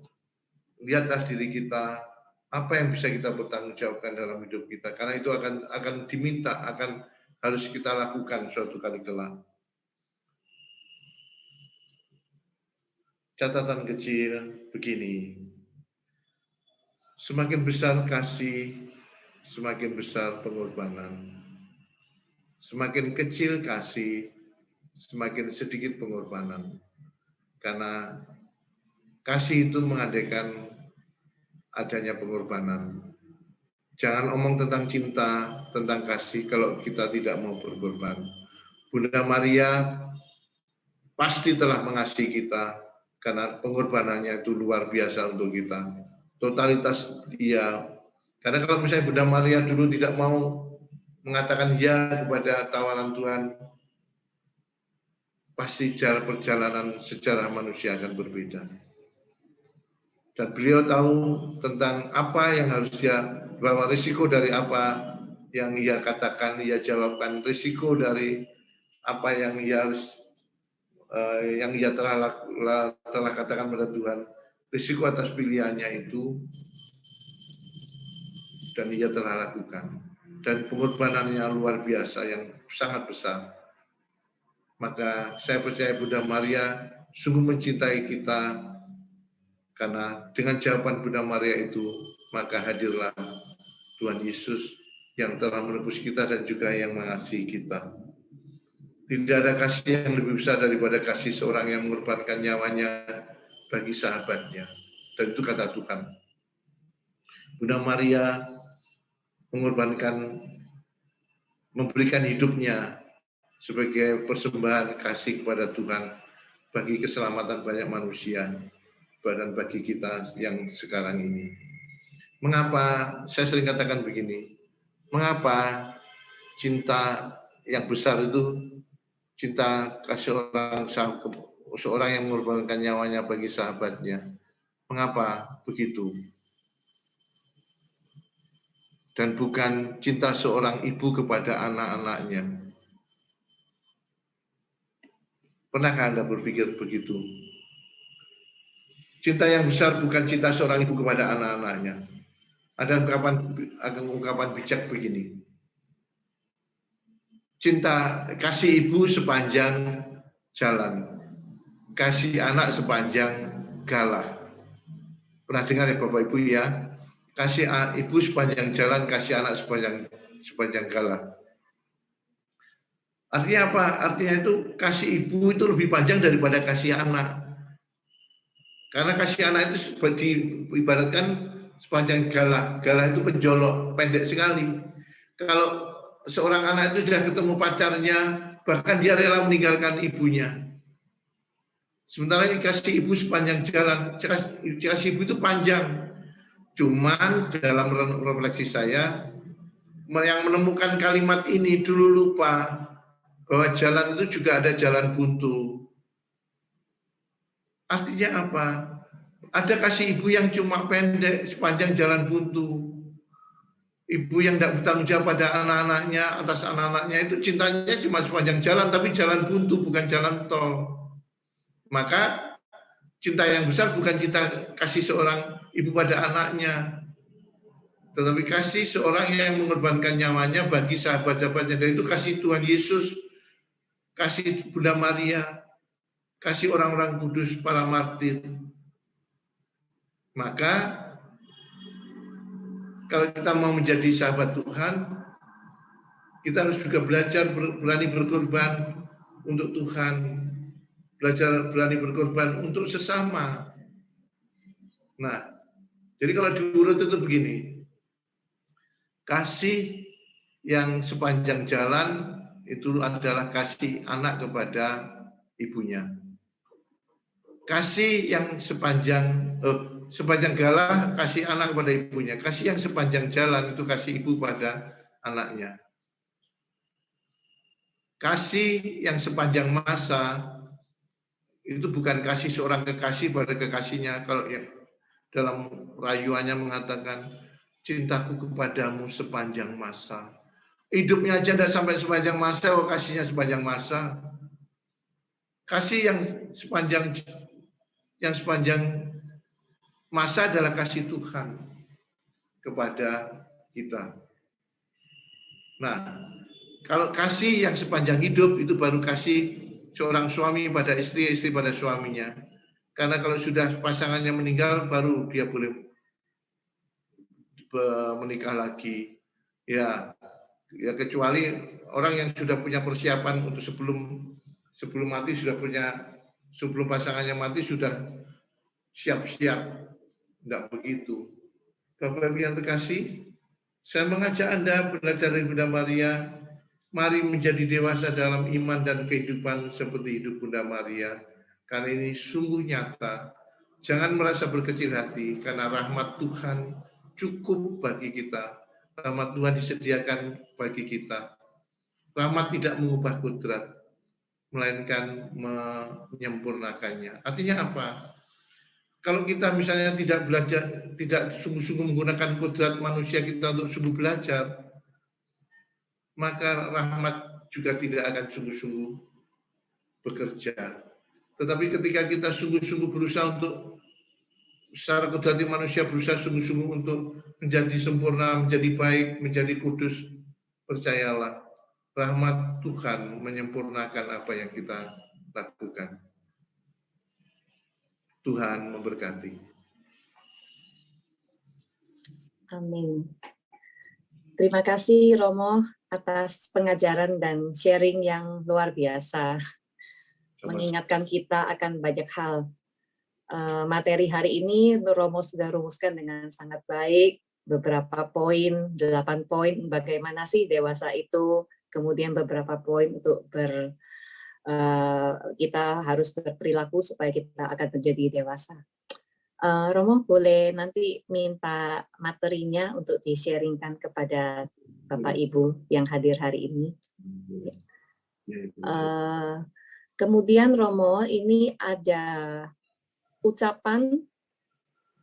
Lihatlah diri kita, apa yang bisa kita bertanggung jawabkan dalam hidup kita. Karena itu akan diminta, harus kita lakukan suatu kali kelak. Catatan kecil begini, semakin besar kasih, semakin besar pengorbanan. Semakin kecil kasih, semakin sedikit pengorbanan. Karena kasih itu mengadakan adanya pengorbanan. Jangan omong tentang cinta, tentang kasih kalau kita tidak mau berkorban. Bunda Maria pasti telah mengasihi kita karena pengorbanannya itu luar biasa untuk kita. Totalitas dia. Karena kalau misalnya Bunda Maria dulu tidak mau mengatakan ya kepada tawaran Tuhan, pasti perjalanan sejarah manusia akan berbeda. Dan beliau tahu tentang apa yang harus bahwa risiko dari apa yang ia katakan, ia jawabkan, risiko dari apa yang ia telah katakan pada Tuhan, risiko atas pilihannya itu, dan ia telah lakukan. Dan pengorbanannya luar biasa yang sangat besar. Maka saya percaya Bunda Maria sungguh mencintai kita, karena dengan jawaban Bunda Maria itu, maka hadirlah Tuhan Yesus yang telah menebus kita dan juga yang mengasihi kita. Tidak ada kasih yang lebih besar daripada kasih seorang yang mengorbankan nyawanya bagi sahabatnya. Dan itu kata Tuhan. Bunda Maria memberikan hidupnya sebagai persembahan kasih kepada Tuhan bagi keselamatan banyak manusia dan bagi kita yang sekarang ini. Mengapa saya sering katakan begini? Mengapa cinta yang besar itu cinta kasih seorang yang mengorbankan nyawanya bagi sahabatnya? Mengapa begitu? Dan bukan cinta seorang ibu kepada anak-anaknya. Pernahkah Anda berpikir begitu? Cinta yang besar bukan cinta seorang ibu kepada anak-anaknya. Ada ungkapan bijak begini. Cinta kasih ibu sepanjang jalan, kasih anak sepanjang galah. Pernah dengar ya Bapak Ibu ya? Kasih ibu sepanjang jalan, kasih anak sepanjang galah. Artinya apa? Artinya itu kasih ibu itu lebih panjang daripada kasih anak. Karena kasih anak itu diibaratkan sepanjang galah. Galah itu penjolok, pendek sekali. Kalau seorang anak itu sudah ketemu pacarnya, bahkan dia rela meninggalkan ibunya. Sementara kasih ibu sepanjang jalan, kasih ibu itu panjang. Cuman dalam refleksi saya, yang menemukan kalimat ini dulu lupa bahwa jalan itu juga ada jalan buntu. Artinya apa? Ada kasih ibu yang cuma pendek sepanjang jalan buntu. Ibu yang tidak bertanggung jawab pada anak-anaknya, atas anak-anaknya itu cintanya cuma sepanjang jalan, tapi jalan buntu bukan jalan tol. Maka cinta yang besar bukan cinta kasih seorang ibu pada anaknya, tetapi kasih seorang yang mengorbankan nyawanya bagi sahabat-sahabatnya. Dan itu kasih Tuhan Yesus, kasih Bunda Maria, kasih orang-orang kudus, para martir. Maka kalau kita mau menjadi sahabat Tuhan, kita harus juga belajar berani berkorban untuk Tuhan, belajar berani berkorban untuk sesama. Nah, jadi kalau diurut itu begini, kasih yang sepanjang jalan itu adalah kasih anak kepada ibunya. Kasih yang sepanjang galah, kasih anak kepada ibunya. Kasih yang sepanjang jalan itu kasih ibu pada anaknya. Kasih yang sepanjang masa itu bukan kasih seorang kekasih pada kekasihnya. Kalau ya, dalam rayuannya mengatakan, cintaku kepadamu sepanjang masa. Hidupnya aja tidak sampai sepanjang masa, oh kasihnya sepanjang masa. Kasih yang sepanjang masa adalah kasih Tuhan kepada kita. Nah, kalau kasih yang sepanjang hidup itu baru kasih seorang suami pada istri, istri pada suaminya. Karena kalau sudah pasangannya meninggal, baru dia boleh menikah lagi. Ya kecuali orang yang sudah punya persiapan untuk sebelum mati sudah punya, sebelum pasangannya mati sudah siap-siap. Tidak begitu. Bapak Ibu yang terkasih, saya mengajak Anda belajar dari Bunda Maria. Mari menjadi dewasa dalam iman dan kehidupan seperti hidup Bunda Maria. Karena ini sungguh nyata. Jangan merasa berkecil hati, karena rahmat Tuhan cukup bagi kita. Rahmat Tuhan disediakan bagi kita. Rahmat tidak mengubah kodrat, melainkan menyempurnakannya. Artinya apa? Kalau kita misalnya tidak belajar, tidak sungguh-sungguh menggunakan kodrat manusia kita untuk sungguh belajar, maka rahmat juga tidak akan sungguh-sungguh bekerja. Tetapi ketika kita sungguh-sungguh berusaha untuk secara kodrati manusia berusaha sungguh-sungguh untuk menjadi sempurna, menjadi baik, menjadi kudus, percayalah, rahmat Tuhan menyempurnakan apa yang kita lakukan. Tuhan memberkati. Amin. Terima kasih Romo atas pengajaran dan sharing yang luar biasa. Mengingatkan kita akan banyak hal. Materi hari ini Romo sudah rumuskan dengan sangat baik. Beberapa poin, 8 poin, bagaimana sih dewasa itu. Kemudian beberapa poin untuk kita harus berperilaku supaya kita akan menjadi dewasa. Romo boleh nanti minta materinya untuk di-sharingkan kepada Bapak Ibu yang hadir hari ini. Kemudian Romo, ini ada ucapan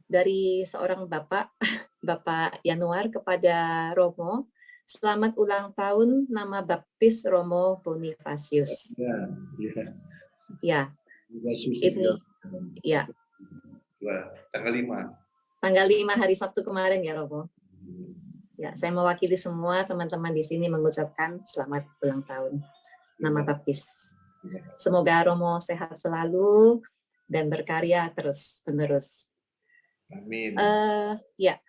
dari seorang Bapak, Bapak Yanuar kepada Romo. Selamat ulang tahun nama baptis Romo Bonifacius. Ya, ini ya. Tanggal 5. Tanggal 5 hari Sabtu kemarin ya Romo. Ya, saya mewakili semua teman-teman di sini mengucapkan selamat ulang tahun nama baptis. Semoga Romo sehat selalu dan berkarya terus-menerus. Amin. Ya.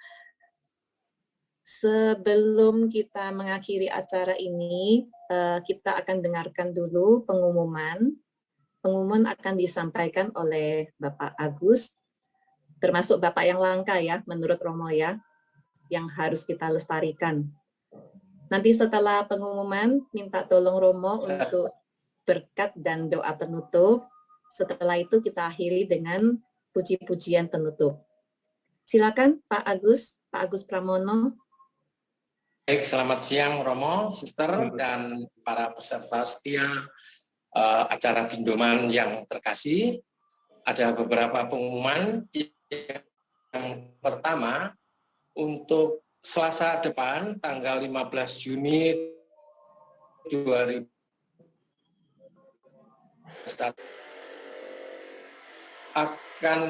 Sebelum kita mengakhiri acara ini, kita akan dengarkan dulu pengumuman. Pengumuman akan disampaikan oleh Bapak Agus, termasuk Bapak yang langka ya, menurut Romo ya, yang harus kita lestarikan. Nanti setelah pengumuman, minta tolong Romo untuk berkat dan doa penutup. Setelah itu kita akhiri dengan puji-pujian penutup. Silakan Pak Agus Pramono. Baik, selamat siang Romo, Suster, dan para peserta setia acara Bindoman yang terkasih. Ada beberapa pengumuman. Yang pertama, untuk Selasa depan, tanggal 15 Juni 2021, akan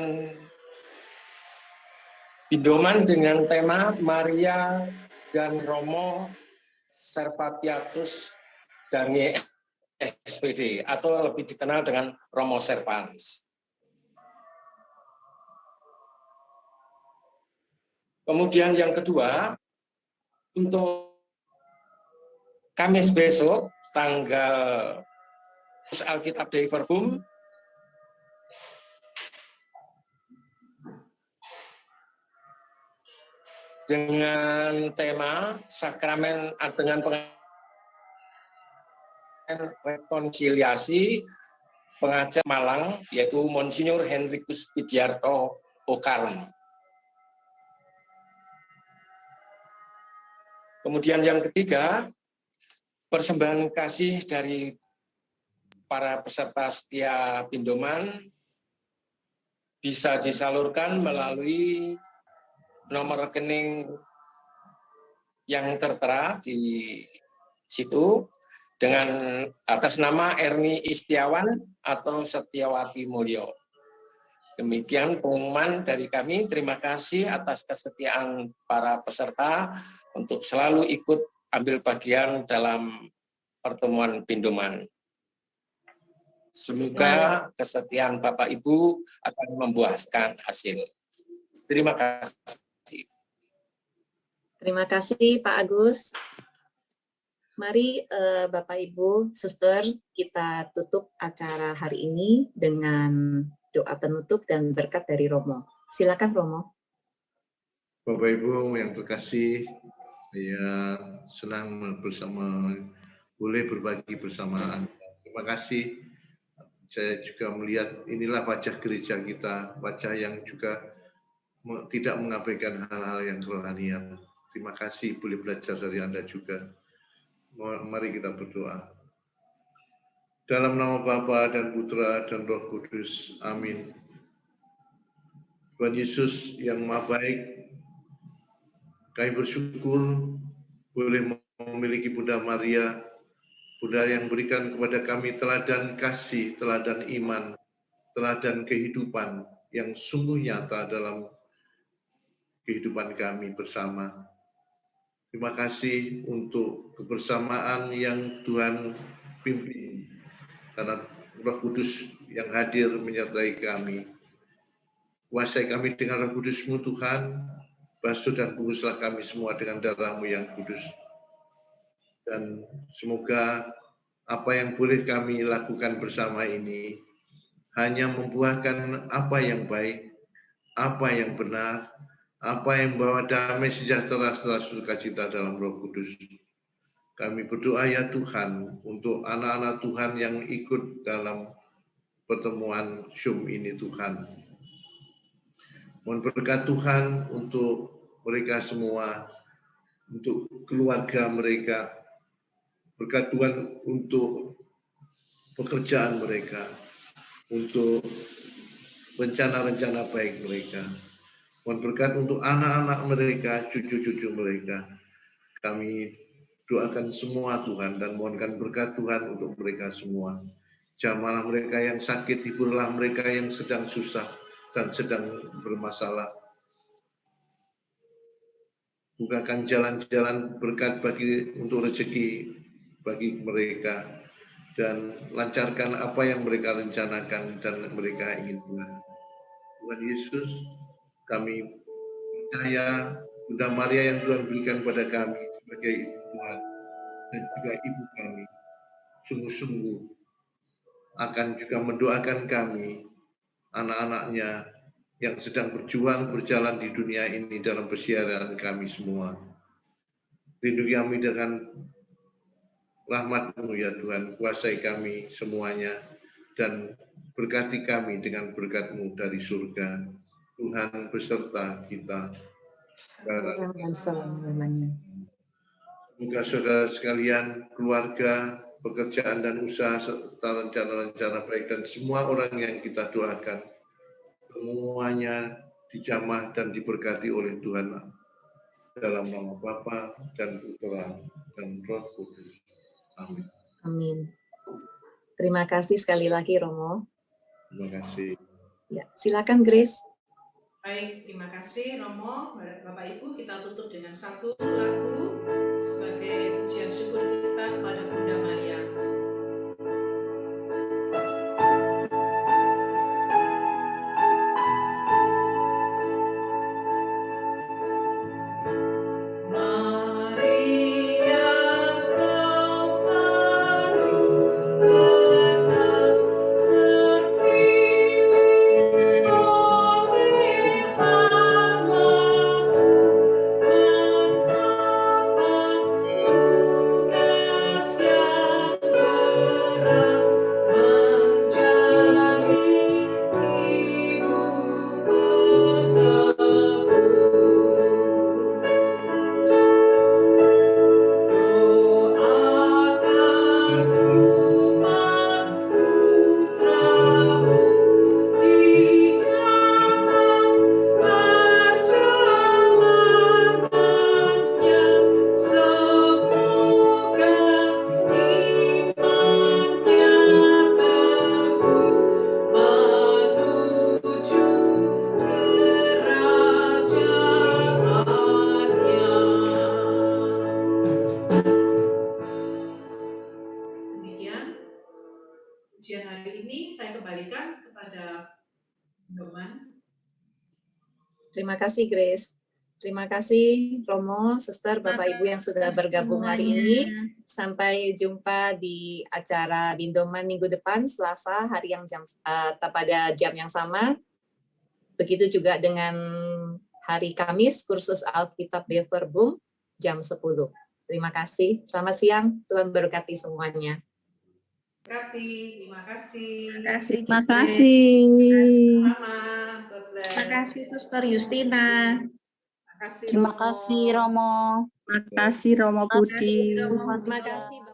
Bindoman dengan tema Maria dan Romo Servatiatus Daniel SPD, atau lebih dikenal dengan Romo Servans. Kemudian yang kedua, untuk Kamis besok, tanggal Alkitab Dei Verbum, dengan tema sakramen dengan rekonsiliasi, pengajar Malang, yaitu Monsinyur Henrikus Widiarto Okarm. Kemudian yang ketiga, persembahan kasih dari para peserta setia Bindoman bisa disalurkan melalui nomor rekening yang tertera di situ dengan atas nama Erni Istiawan atau Setiawati Mulyo. Demikian pengumuman dari kami. Terima kasih atas kesetiaan para peserta untuk selalu ikut ambil bagian dalam pertemuan Bindoman. Semoga kesetiaan Bapak Ibu akan membuahkan hasil. Terima kasih. Terima kasih Pak Agus. Mari Bapak Ibu, Suster, kita tutup acara hari ini dengan doa penutup dan berkat dari Romo. Silakan Romo. Bapak Ibu yang terkasih, saya senang boleh berbagi bersama Anda. Terima kasih. Saya juga melihat inilah wajah gereja kita, wajah yang juga tidak mengabaikan hal-hal yang kerohanian. Terima kasih, boleh belajar dari Anda juga. Mari kita berdoa. Dalam nama Bapa dan Putra dan Roh Kudus. Amin. Tuhan Yesus yang Maha Baik, kami bersyukur boleh memiliki Bunda Maria, Bunda yang berikan kepada kami teladan kasih, teladan iman, teladan kehidupan yang sungguh nyata dalam kehidupan kami bersama. Terima kasih untuk kebersamaan yang Tuhan pimpin, karena Roh Kudus yang hadir menyertai kami. Kuasai kami dengan Roh Kudus-Mu Tuhan, basuh dan bungkuslah kami semua dengan darah-Mu yang kudus. Dan semoga apa yang boleh kami lakukan bersama ini hanya membuahkan apa yang baik, apa yang benar, apa yang membawa damai sejahtera serta sukacita dalam Roh Kudus. Kami berdoa ya Tuhan untuk anak-anak Tuhan yang ikut dalam pertemuan Zoom ini Tuhan. Mohon berkat Tuhan untuk mereka semua, untuk keluarga mereka. Berkat Tuhan untuk pekerjaan mereka, untuk rencana-rencana baik mereka. Mohon berkat untuk anak-anak mereka, cucu-cucu mereka. Kami doakan semua Tuhan dan mohonkan berkat Tuhan untuk mereka semua. Jamahlah mereka yang sakit, hiburlah mereka yang sedang susah dan sedang bermasalah. Bukakan jalan-jalan berkat untuk rezeki bagi mereka dan lancarkan apa yang mereka rencanakan dan mereka ingin Tuhan. Tuhan Yesus, kami percaya Bunda Maria yang Tuhan berikan pada kami sebagai Ibu Tuhan dan juga Ibu kami, sungguh-sungguh akan juga mendoakan kami, anak-anaknya yang sedang berjuang berjalan di dunia ini dalam persiaran kami semua. Lindungi kami dengan rahmat-Mu ya Tuhan, kuasai kami semuanya dan berkati kami dengan berkat-Mu dari surga. Tuhan beserta kita. Sekarang dan selama-lamanya. Semoga saudara sekalian, keluarga, pekerjaan dan usaha serta rencana-rencana baik dan semua orang yang kita doakan semuanya dijamah dan diberkati oleh Tuhan dalam nama Bapa dan Putra dan Roh Kudus. Amin. Amin. Terima kasih sekali lagi Romo. Terima kasih. Ya, silakan Grace. Baik, terima kasih Romo. Bapak Ibu, kita tutup dengan satu lagu sebagai pujian syukur kita kepada Bunda Maria. Ujian hari ini saya kembalikan kepada Doman. Terima kasih Grace. Terima kasih Romo, Suster, Bapak Ibu yang sudah bergabung hari ini. Sampai jumpa di acara Bindoman minggu depan, Selasa, hari yang pada jam yang sama. Begitu juga dengan hari Kamis, kursus Alkitab Beverbum, jam 10. Terima kasih. Selamat siang, Tuhan berkati semuanya. Terima kasih. Terima kasih. Sama. Terima kasih Suster Justina. Terima Terima kasih Romo. Terima kasih Romo Budi. Terima kasih.